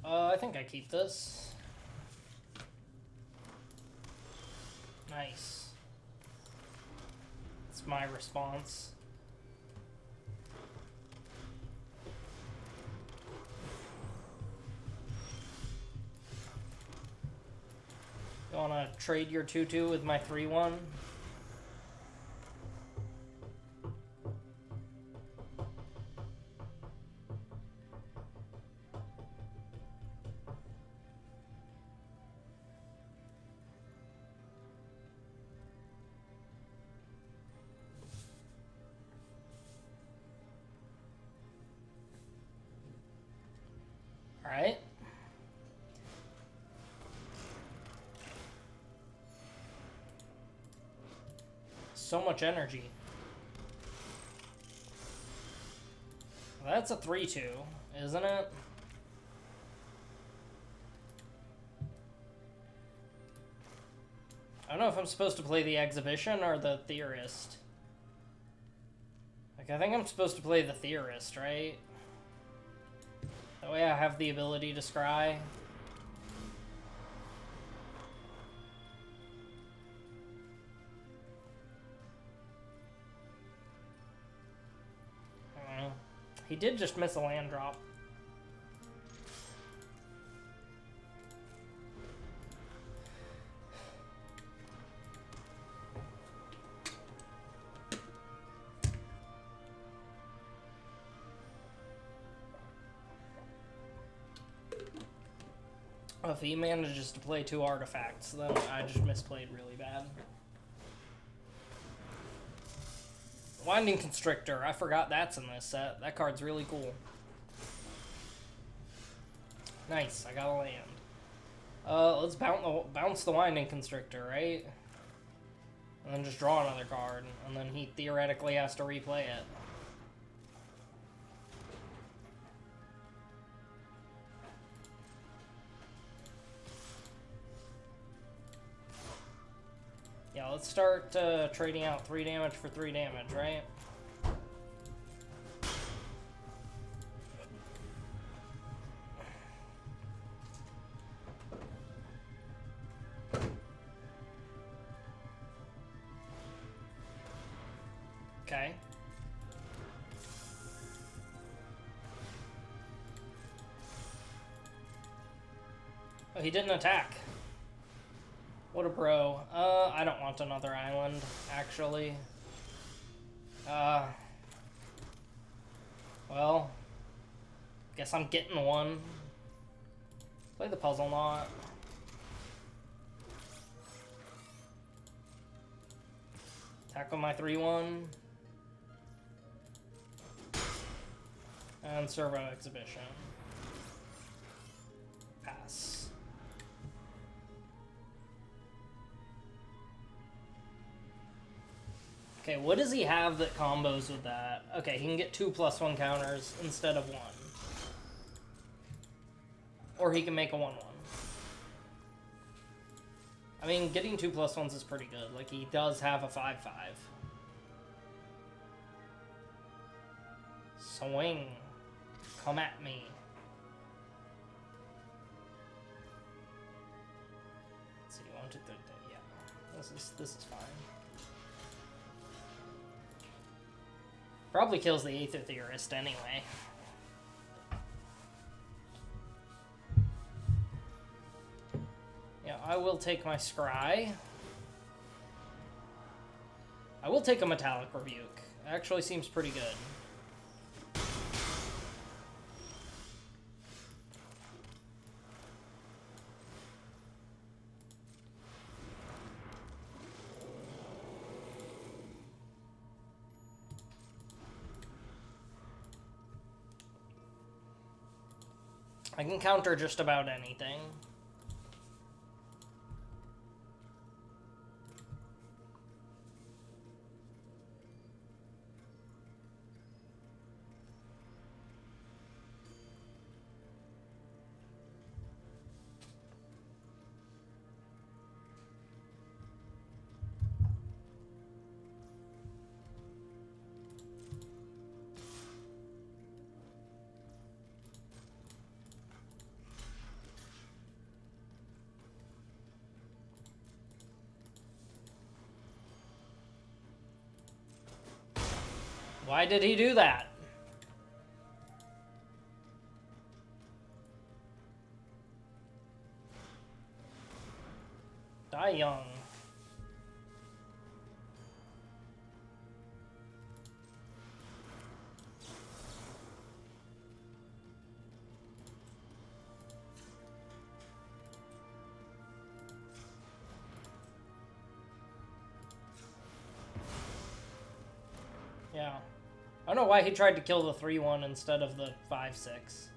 I think I keep this. Nice. It's my response. You wanna trade your 2/2 with my 3/1? Alright. So much energy. Well, that's a 3/2, isn't it? I don't know if I'm supposed to play the Exhibition or the Theorist. Like, I think I'm supposed to play the Theorist, right? That way I have the ability to scry. I don't know. He did just miss a land drop. If he manages to play 2 artifacts, then I just misplayed really bad. Winding Constrictor, I forgot that's in this set. That card's really cool. Nice, I got a land. Let's bounce the Winding Constrictor, right? And then just draw another card, and then he theoretically has to replay it. Yeah, let's start trading out 3 damage for 3 damage, right? Okay. Oh, he didn't attack. What a bro. I don't want another island, actually. Well, guess I'm getting one. Play the Puzzle Knot. Attack with my 3/1. And Servo Exhibition. Pass. Okay, what does he have that combos with that? Okay, he can get 2+1 counters instead of 1. Or he can make a 1/1. I mean, getting 2+1s is pretty good. Like, he does have a 5/5. Swing. Come at me. Let's see, 1, 2, 3, yeah. This is fine. Probably kills the Aether Theorist anyway. Yeah, I will take my Scry. I will take a Metallic Rebuke. It actually seems pretty good. I can counter just about anything. Why did he do that? Die young. Yeah. I don't know why he tried to kill the 3/1 instead of the 5/6.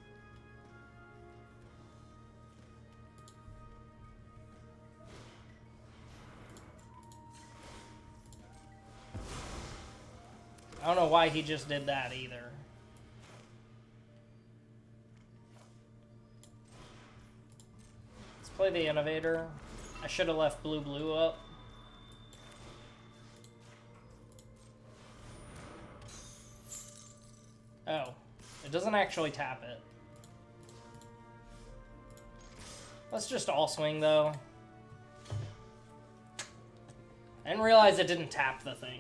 I don't know why he just did that either. Let's play the Innovator. I should have left blue up. doesn't actually tap it. Let's just all swing, though. I didn't realize it didn't tap the thing.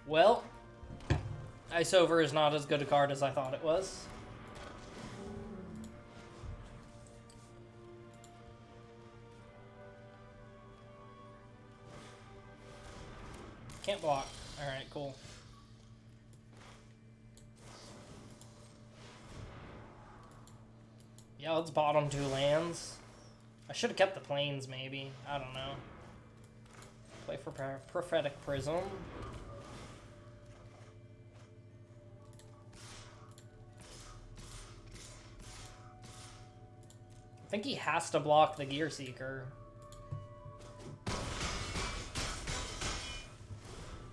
Well, Ice Over is not as good a card as I thought it was. Can't block. Alright, cool. Yeah, let's bottom 2 lands. I should have kept the planes, maybe. I don't know. Play for Prophetic Prism. I think he has to block the Gear Seeker.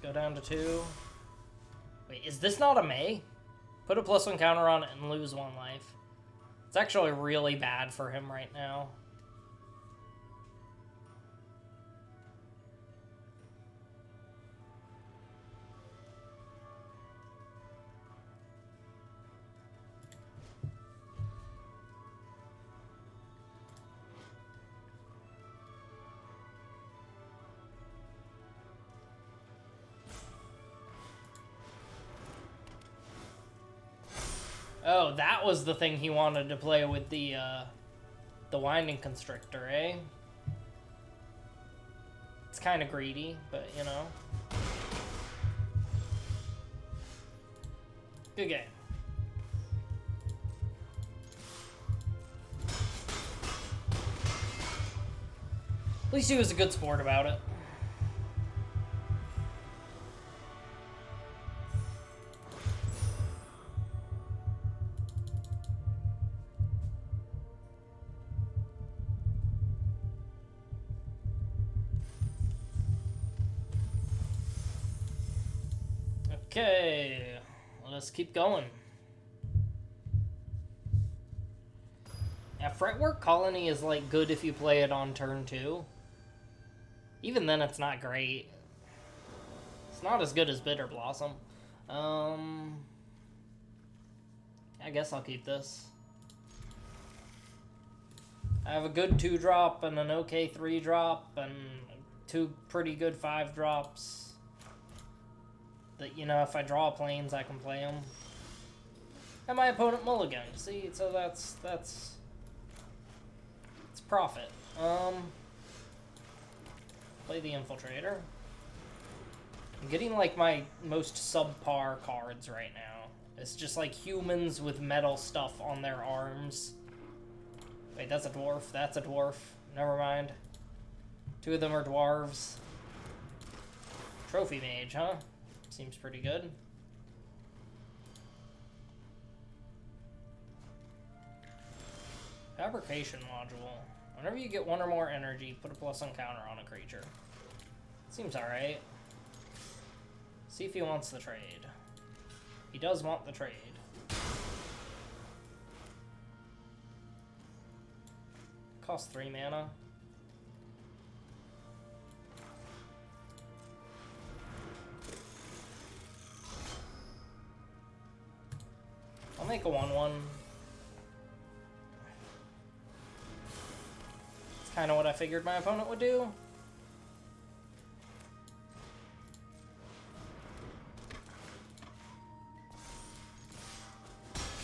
Go down to 2. Wait, is this not a May? Put a +1 counter on it and lose 1 life. It's actually really bad for him right now. Oh, that was the thing he wanted to play with the Winding Constrictor, eh? It's kind of greedy, but, you know. Good game. At least he was a good sport about it. Okay, let's keep going. Yeah, Fretwork Colony is like good if you play it on turn 2. Even then, it's not great. It's not as good as Bitter Blossom. I guess I'll keep this. I have a good 2-drop and an okay 3-drop and 2 pretty good 5-drops. That, you know, if I draw planes, I can play them. And my opponent mulligan. See, so that's it's profit. Play the Infiltrator. I'm getting like my most subpar cards right now. It's just like humans with metal stuff on their arms. Wait, that's a dwarf. That's a dwarf. Never mind. 2 of them are dwarves. Trophy Mage, huh? Seems pretty good. Fabrication Module. Whenever you get 1 or more energy, put a +1 counter on a creature. Seems alright. See if he wants the trade. He does want the trade. Costs 3 mana. I'll make a 1/1. It's kind of what I figured my opponent would do.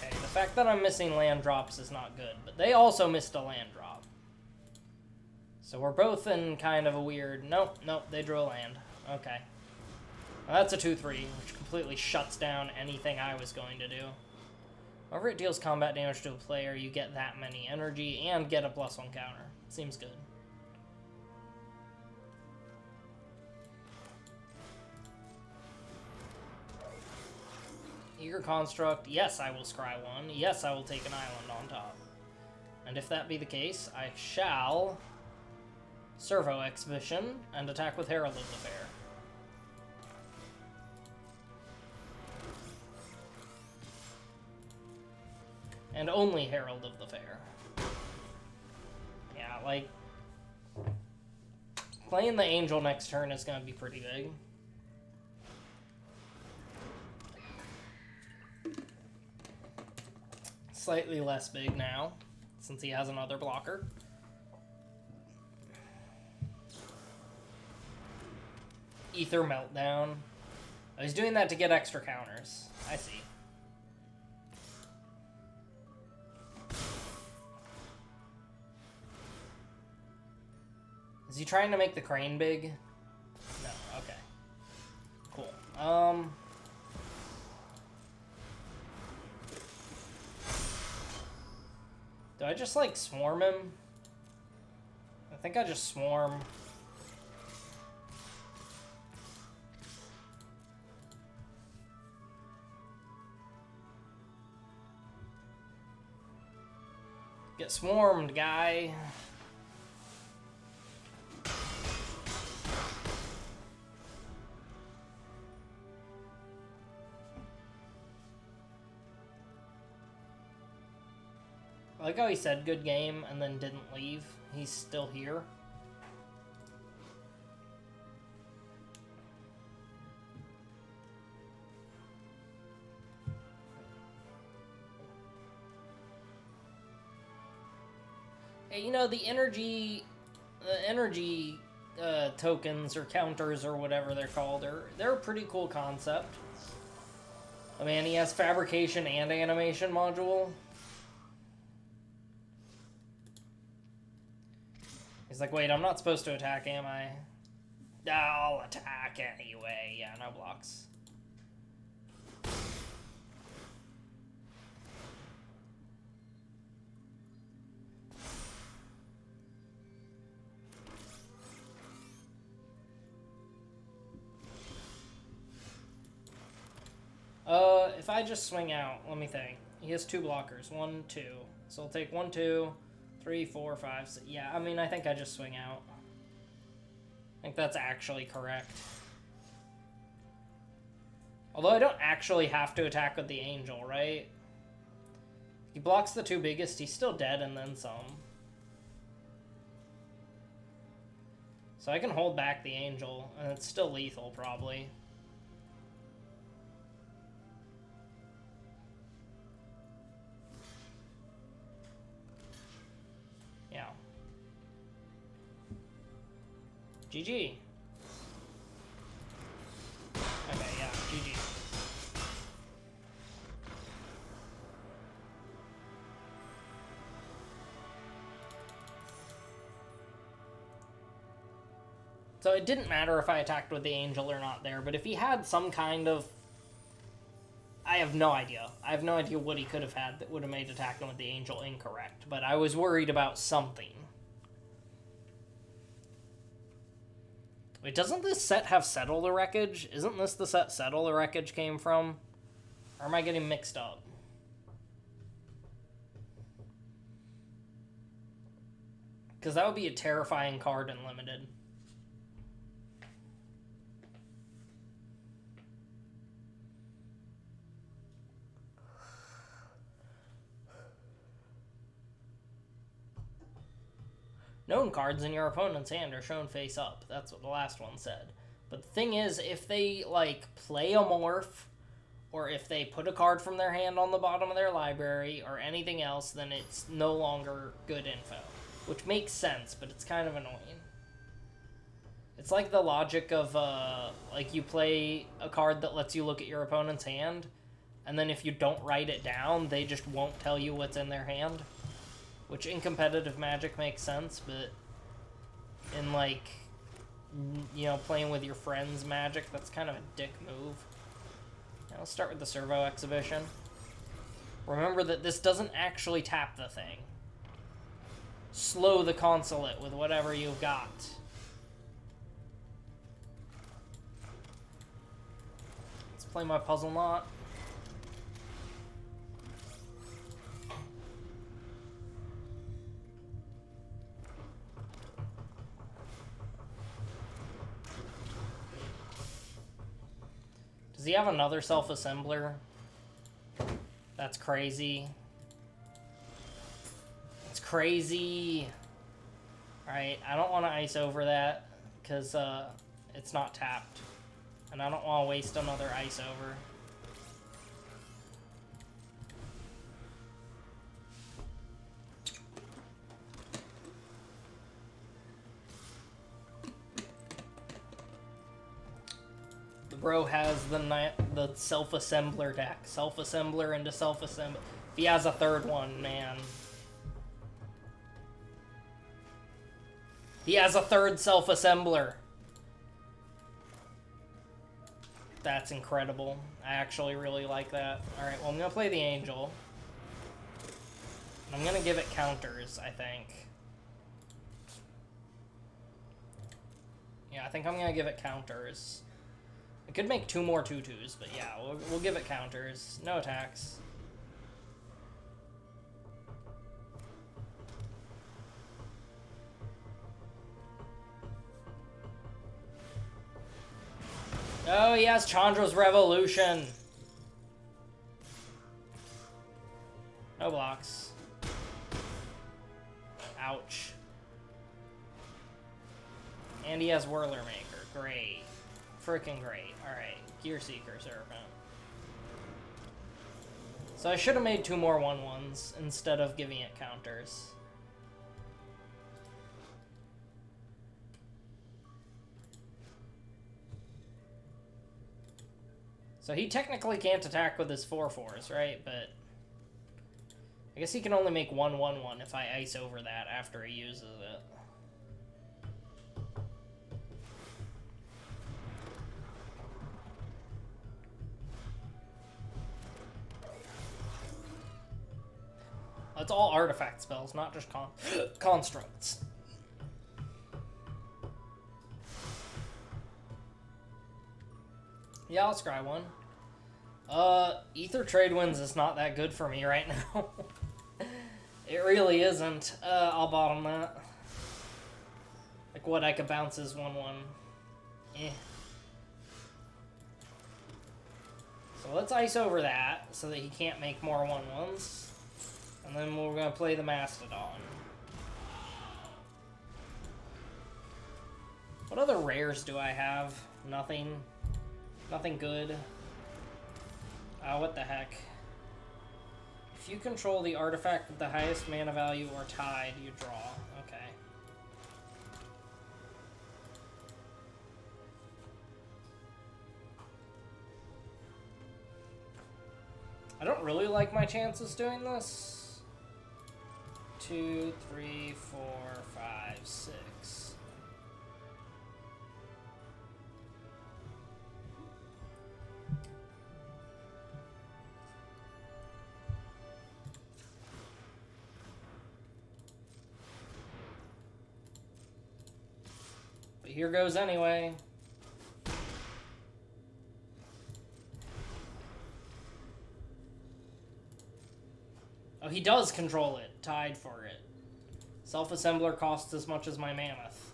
Okay, the fact that I'm missing land drops is not good, but they also missed a land drop. So we're both in kind of a weird... Nope, they drew a land. Okay. Well, that's a 2/3, which completely shuts down anything I was going to do. Whenever it deals combat damage to a player, you get that many energy and get a +1 counter. Seems good. Eager Construct. Yes, I will scry 1. Yes, I will take an island on top. And if that be the case, I shall Servo Exhibition and attack with Herald of the Fair. And only Herald of the Fair. Yeah, like... Playing the Angel next turn is going to be pretty big. Slightly less big now, since he has another blocker. Ether Meltdown. Oh, he's doing that to get extra counters. I see. Is he trying to make the crane big? No, okay. Cool. Do I just, like, swarm him? I think I just swarm. Get swarmed, guy. I like how he said good game and then didn't leave. He's still here. Hey, you know, the energy tokens or counters or whatever they're called, they're a pretty cool concept. I mean, he has fabrication and animation module. He's like, wait, I'm not supposed to attack, am I? I'll attack anyway. Yeah, no blocks. If I just swing out, let me think. He has 2 blockers. 1, 2. So I'll take 1, 2, 3, 4, 5, 6. Yeah, I mean, I think I just swing out. I think that's actually correct. Although I don't actually have to attack with the Angel, right? He blocks the 2 biggest, he's still dead and then some. So I can hold back the Angel, and it's still lethal, probably. Yeah. GG. Okay, yeah, GG. So it didn't matter if I attacked with the Angel or not there, but if he had some kind of... I have no idea. I have no idea what he could have had that would have made attacking with the Angel incorrect, but I was worried about something. Wait, doesn't this set have Settle the Wreckage? Isn't this the set Settle the Wreckage came from? Or am I getting mixed up? Because that would be a terrifying card in Limited. Known cards in your opponent's hand are shown face up. That's what the last one said. But the thing is, if they, like, play a morph, or if they put a card from their hand on the bottom of their library, or anything else, then it's no longer good info. Which makes sense, but it's kind of annoying. It's like the logic of, like, you play a card that lets you look at your opponent's hand, and then if you don't write it down, they just won't tell you what's in their hand. Which in competitive Magic makes sense, but in, like, you know, playing with your friends Magic, that's kind of a dick move. Now let's start with the Servo exhibition. Remember that this doesn't actually tap the thing. Slow the Consulate with whatever you've got. Let's play my Puzzle Knot. Does he have another self-assembler? That's crazy. It's crazy. Alright, I don't want to ice over that, because it's not tapped. And I don't want to waste another ice over. The bro has the self-assembler deck. Self-assembler into self-assembler. If he has a third one, man. He has a third self-assembler. That's incredible. I actually really like that. Alright, well, I'm going to play the Angel. I'm going to give it counters, I think. Yeah, I think I'm going to give it counters. I could make 2 more 2/2s, but yeah, we'll give it counters. No attacks. Oh, yes, Chandra's Revolution. No blocks. Ouch. And he has Whirler Maker. Great. Freaking great. Alright. Gear Seeker Serpent. So I should have made 2 more 1/1s instead of giving it counters. So he technically can't attack with his 4/4s, right? But I guess he can only make 1/1/1 if I ice over that after he uses it. It's all artifact spells, not just constructs. Yeah, I'll scry one. Ether Trade Winds is not that good for me right now. It really isn't. I'll bottom that. Like what I could bounce is 1/1. Eh. So let's ice over that so that he can't make more 1/1s. And then we're gonna play the Mastodon. What other rares do I have? Nothing. Nothing good. What the heck? If you control the artifact with the highest mana value or tied, you draw. Okay. I don't really like my chances doing this. 2, 3, 4, 5, 6. But here goes anyway. Oh, he does control it. Tied for it. Self-assembler costs as much as my mammoth.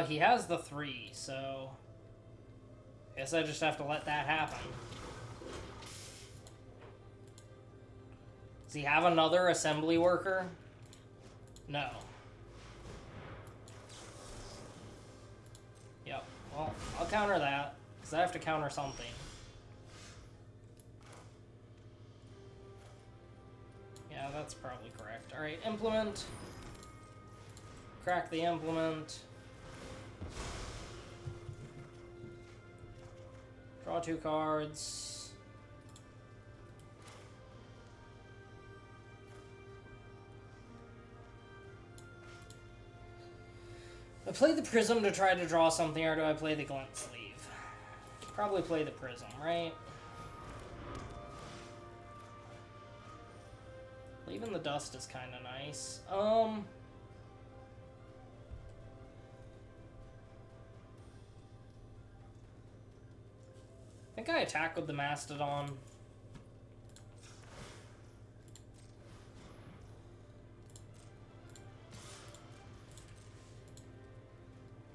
He has the 3, so I guess I just have to let that happen. Does he have another assembly worker? No. Yep. Well, I'll counter that, because I have to counter something. Yeah, that's probably correct. Alright, implement. Crack the implement. Draw 2 cards. I play the Prism to try to draw something, or do I play the Glint Sleeve? Probably play the Prism, right? Leaving the dust is kind of nice. I think I attack with the Mastodon.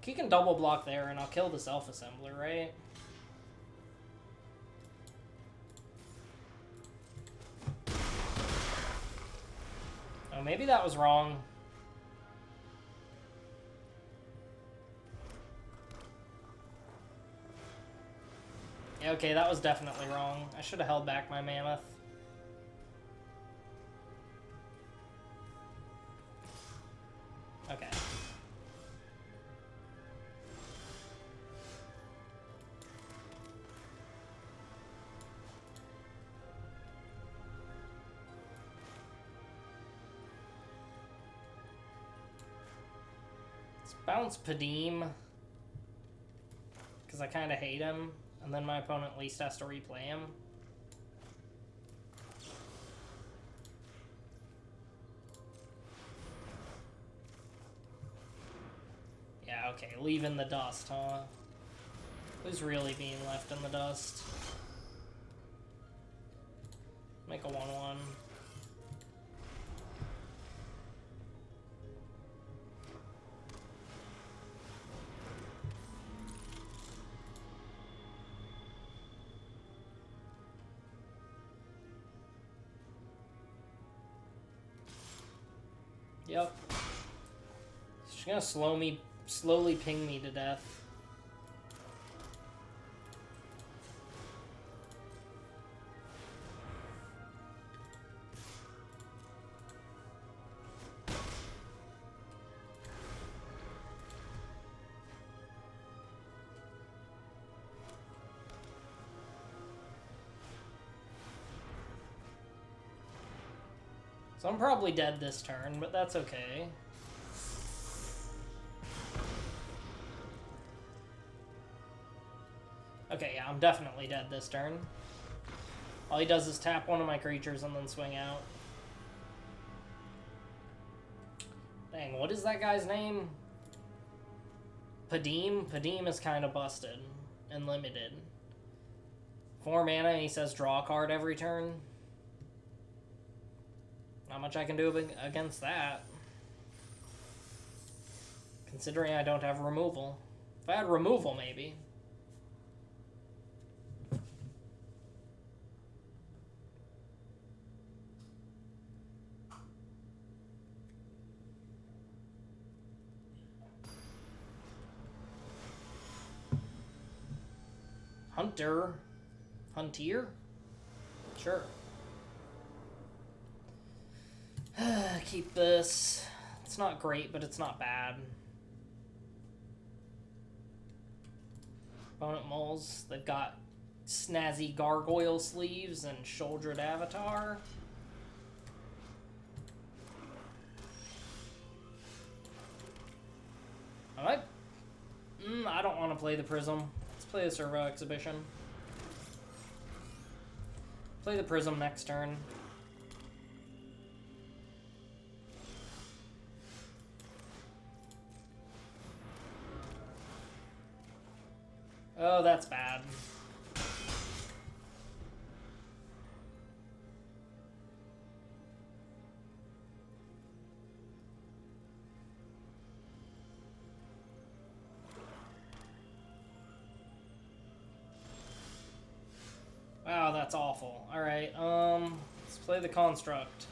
He can double block there and I'll kill the self-assembler, right? Oh, maybe that was wrong. Yeah, okay, that was definitely wrong. I should have held back my mammoth. Okay. Let's bounce Padim. Because I kind of hate him. And then my opponent at least has to replay him. Yeah, okay, leaving the dust, huh? Who's really being left in the dust? Make a 1-1. Yep. She's gonna slowly ping me to death. So I'm probably dead this turn, but that's okay. Okay, yeah, I'm definitely dead this turn. All he does is tap one of my creatures and then swing out. Dang, what is that guy's name? Padim? Padim is kind of busted and limited. 4 mana and he says draw a card every turn. Not much I can do against that. Considering I don't have removal. If I had removal, maybe. Hunter? Huntier? Sure. Keep this. It's not great, but it's not bad. Opponent moles. They've got snazzy gargoyle sleeves and shouldered avatar. I don't want to play the Prism. Let's play the Servo Exhibition. Play the Prism next turn. Oh, that's bad. Wow, that's awful. Alright, let's play the Construct.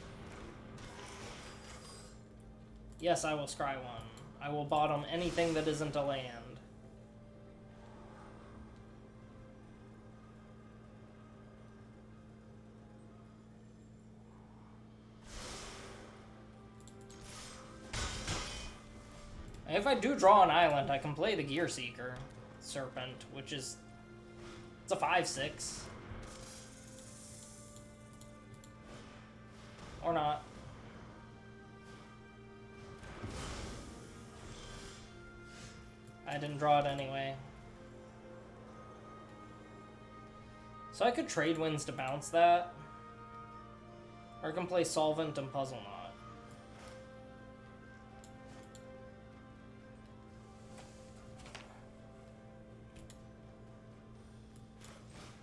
Yes, I will scry one. I will bottom anything that isn't a land. If I do draw an island, I can play the Gear Seeker Serpent, which is... it's a 5/6. Or not. I didn't draw it anyway. So I could trade winds to bounce that. Or I can play Solvent and Puzzle Knot.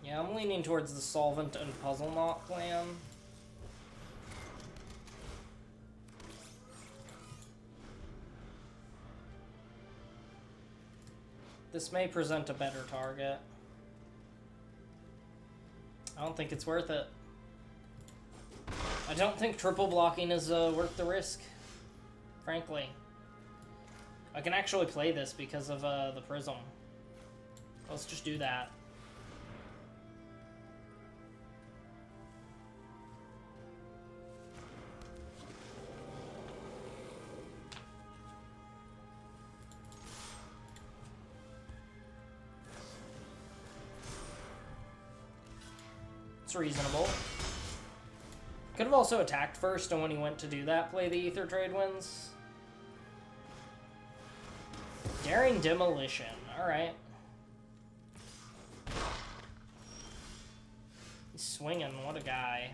Yeah, I'm leaning towards the Solvent and Puzzle Knot plan. This may present a better target. I don't think it's worth it. I don't think triple blocking is worth the risk, frankly. I can actually play this because of the Prism. Let's just do that. It's reasonable. Could have also attacked first, and when he went to do that, play the Ether Trade Winds. Daring Demolition. Alright. He's swinging. What a guy.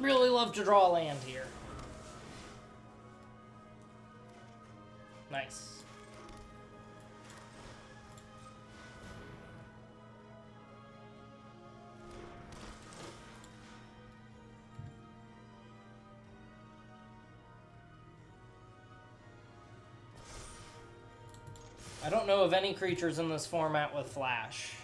Really love to draw a land here. Nice. I don't know of any creatures in this format with flash.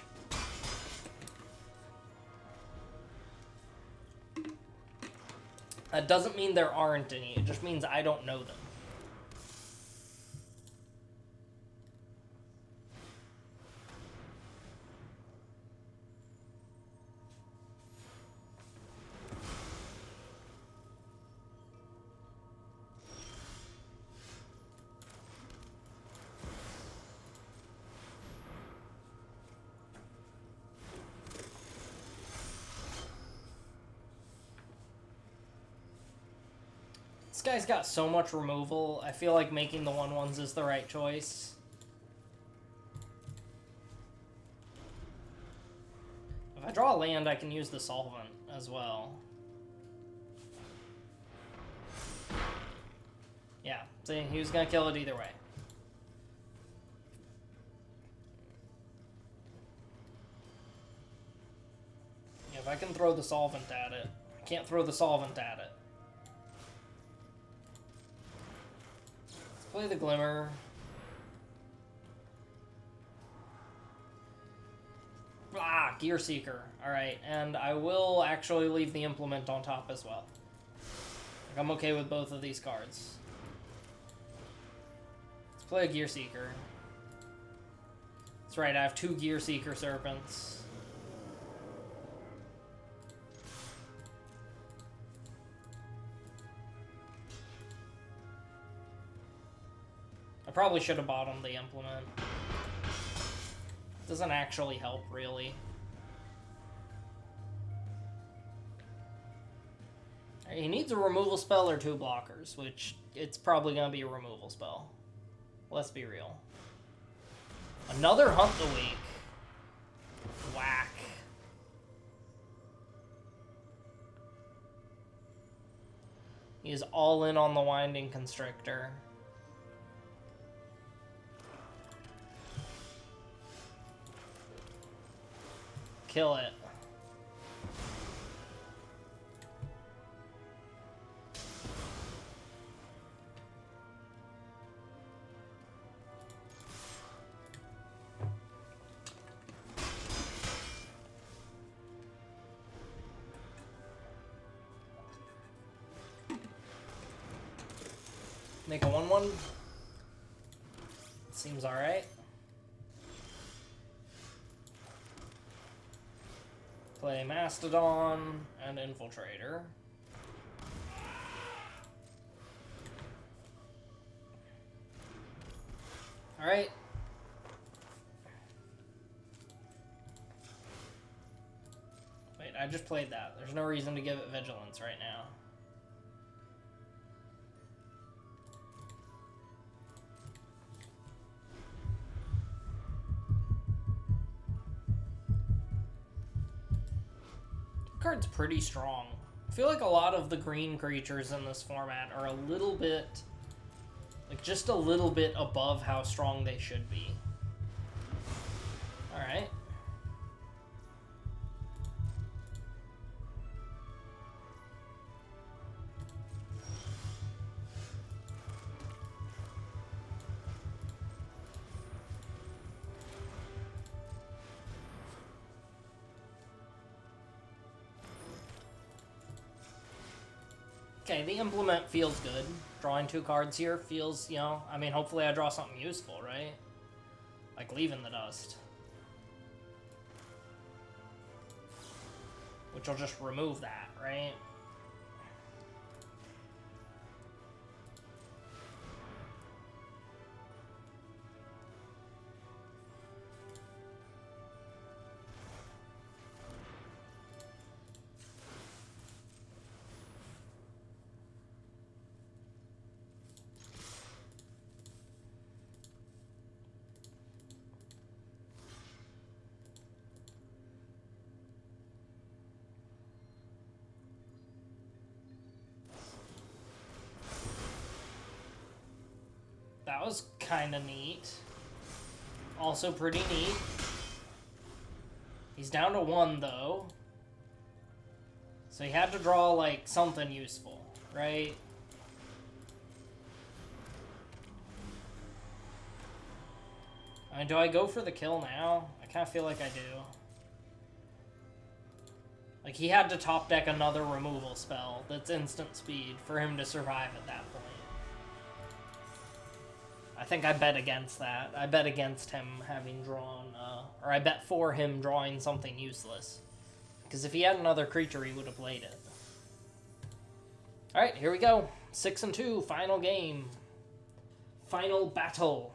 That doesn't mean there aren't any, it just means I don't know them. This guy's got so much removal, I feel like making the 1/1s is the right choice. If I draw a land, I can use the Solvent as well. Yeah, see, he was gonna kill it either way. Yeah, if I can throw the Solvent at it, I can't throw the Solvent at it. Play the Glimmer. Ah, Gear Seeker. Alright, and I will actually leave the Implement on top as well. I'm okay with both of these cards. Let's play a Gear Seeker. That's right, I have 2 Gear Seeker Serpents. I probably should have bought him the Implement. Doesn't actually help, really. He needs a removal spell or 2 blockers, which it's probably going to be a removal spell. Let's be real. Another Hunt the Week. Whack. He is all in on the Winding Constrictor. Kill it. Make a 1/1. Seems alright. Play Mastodon and Infiltrator. Alright. Wait, I just played that. There's no reason to give it Vigilance right now. Card's pretty strong. I feel like a lot of the green creatures in this format are a little bit, like just a little bit above how strong they should be. Alright. Okay, the implement feels good. Drawing 2 cards here feels, you know, I mean, hopefully I draw something useful, right? Like leaving the dust. Which will just remove that, right? That was kind of neat. Also pretty neat. He's down to 1, though. So he had to draw, like, something useful, right? I mean, do I go for the kill now? I kind of feel like I do. Like, he had to top deck another removal spell that's instant speed for him to survive at that point. I think I bet against that. I bet against him having drawn, or I bet for him drawing something useless. Because if he had another creature, he would have played it. Alright, here we go. 6-2, final game. Final battle.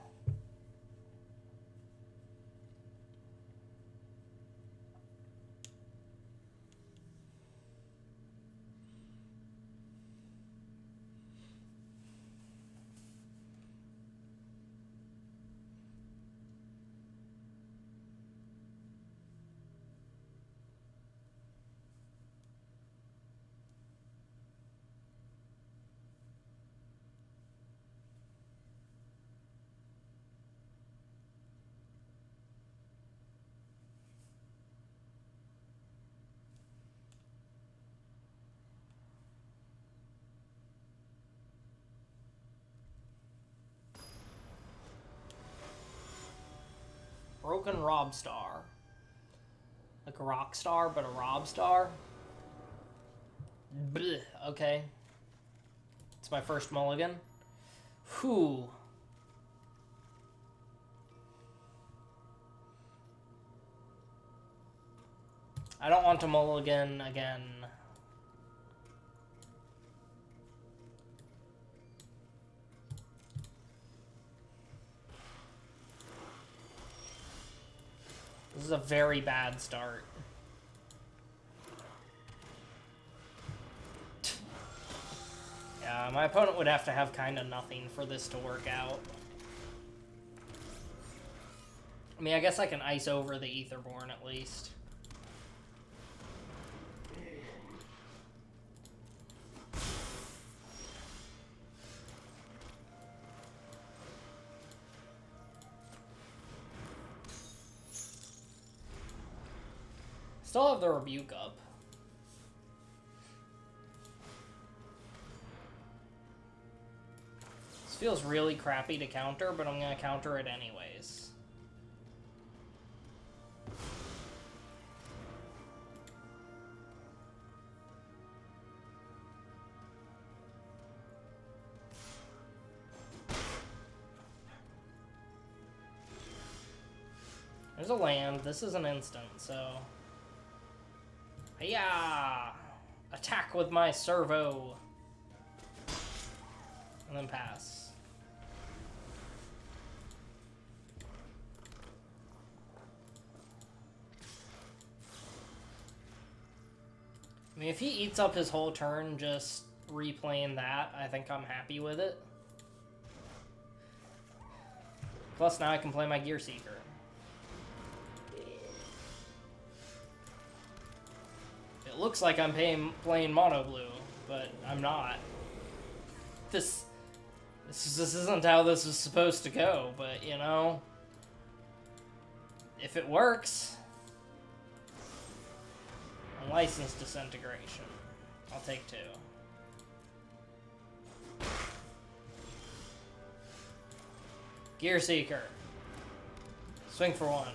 Broken Rob Star. Like a rock star, but a Rob Star. Blech, okay. It's my first mulligan. Whew. I don't want to mulligan again. This is a very bad start. Yeah, my opponent would have to have kind of nothing for this to work out. I mean, I guess I can ice over the Aetherborn at least. Still have the Rebuke up. This feels really crappy to counter, but I'm gonna counter it anyways. There's a land. This is an instant, so... Yeah! Attack with my servo! And then pass. I mean, if he eats up his whole turn just replaying that, I think I'm happy with it. Plus, now I can play my Gear Seeker. It looks like I'm playing Mono Blue, but I'm not. This isn't how this is supposed to go, but, you know, if it works... Unlicensed Disintegration. I'll take 2. Gear Seeker. Swing for 1.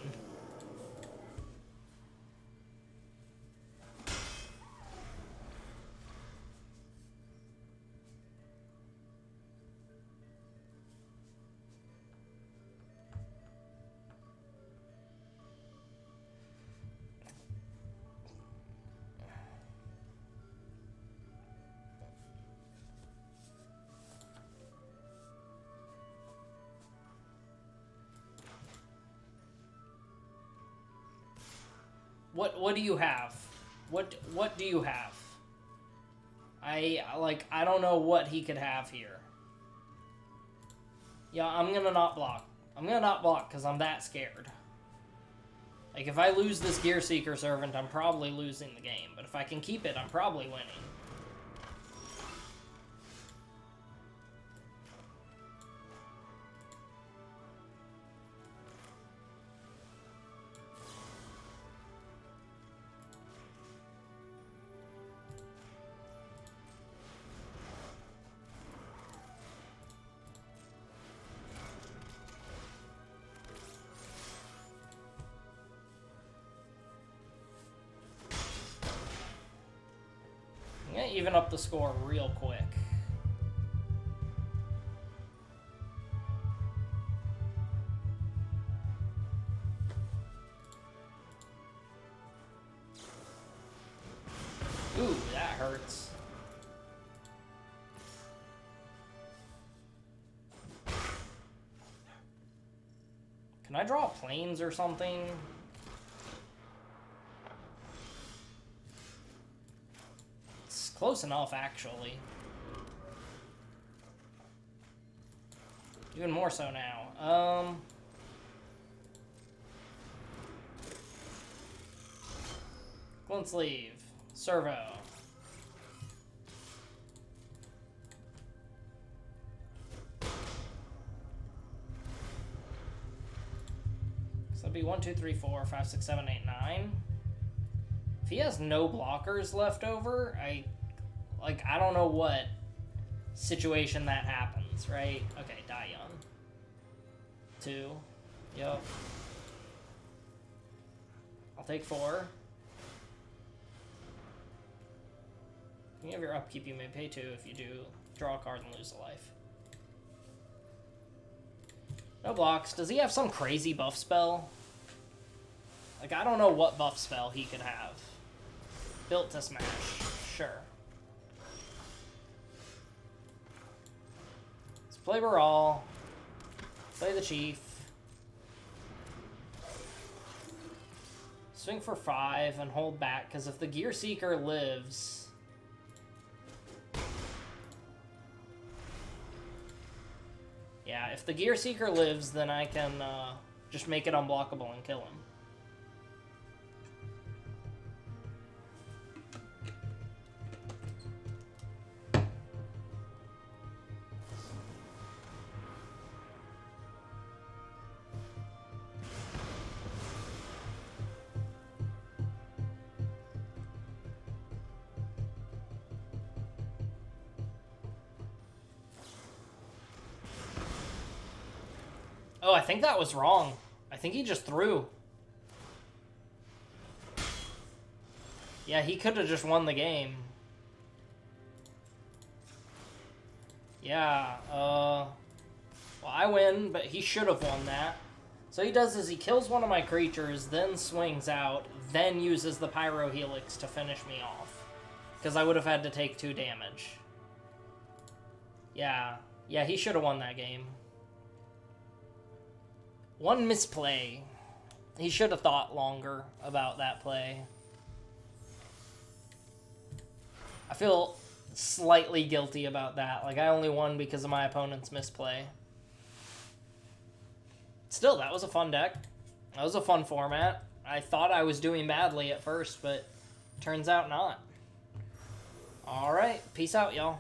What do you have? What do you have? I don't know what he could have here. Yeah, I'm gonna not block. I'm gonna not block because I'm that scared. Like, if I lose this Gear Seeker Servant, I'm probably losing the game. But if I can keep it, I'm probably winning. Even up the score real quick. Ooh, that hurts. Can I draw planes or something? Close enough, actually. Even more so now. Glint Sleeve. Servo. So that'd be 1, 2, 3, 4, 5, 6, 7, 8, 9. If he has no blockers left over, I don't know what situation that happens, right? Okay, die young. 2. Yep. I'll take 4. You have your upkeep, you may pay 2 if you do draw a card and lose a life. No blocks. Does he have some crazy buff spell? Like, I don't know what buff spell he could have. Built to smash. Sure. Let's play Baral. Play the Chief. Swing for 5 and hold back, because if the Gear Seeker lives... Yeah, if the Gear Seeker lives, then I can just make it unblockable and kill him. Oh, I think that was wrong. I think he just threw. Yeah, he could have just won the game. Yeah, well, I win, but he should have won that. So he does is he kills one of my creatures, then swings out, then uses the Pyro Helix to finish me off. Because I would have had to take 2 damage. Yeah, he should have won that game. One misplay. He should have thought longer about that play. I feel slightly guilty about that. Like, I only won because of my opponent's misplay. Still, that was a fun deck. That was a fun format. I thought I was doing badly at first, but turns out not. Alright, peace out, y'all.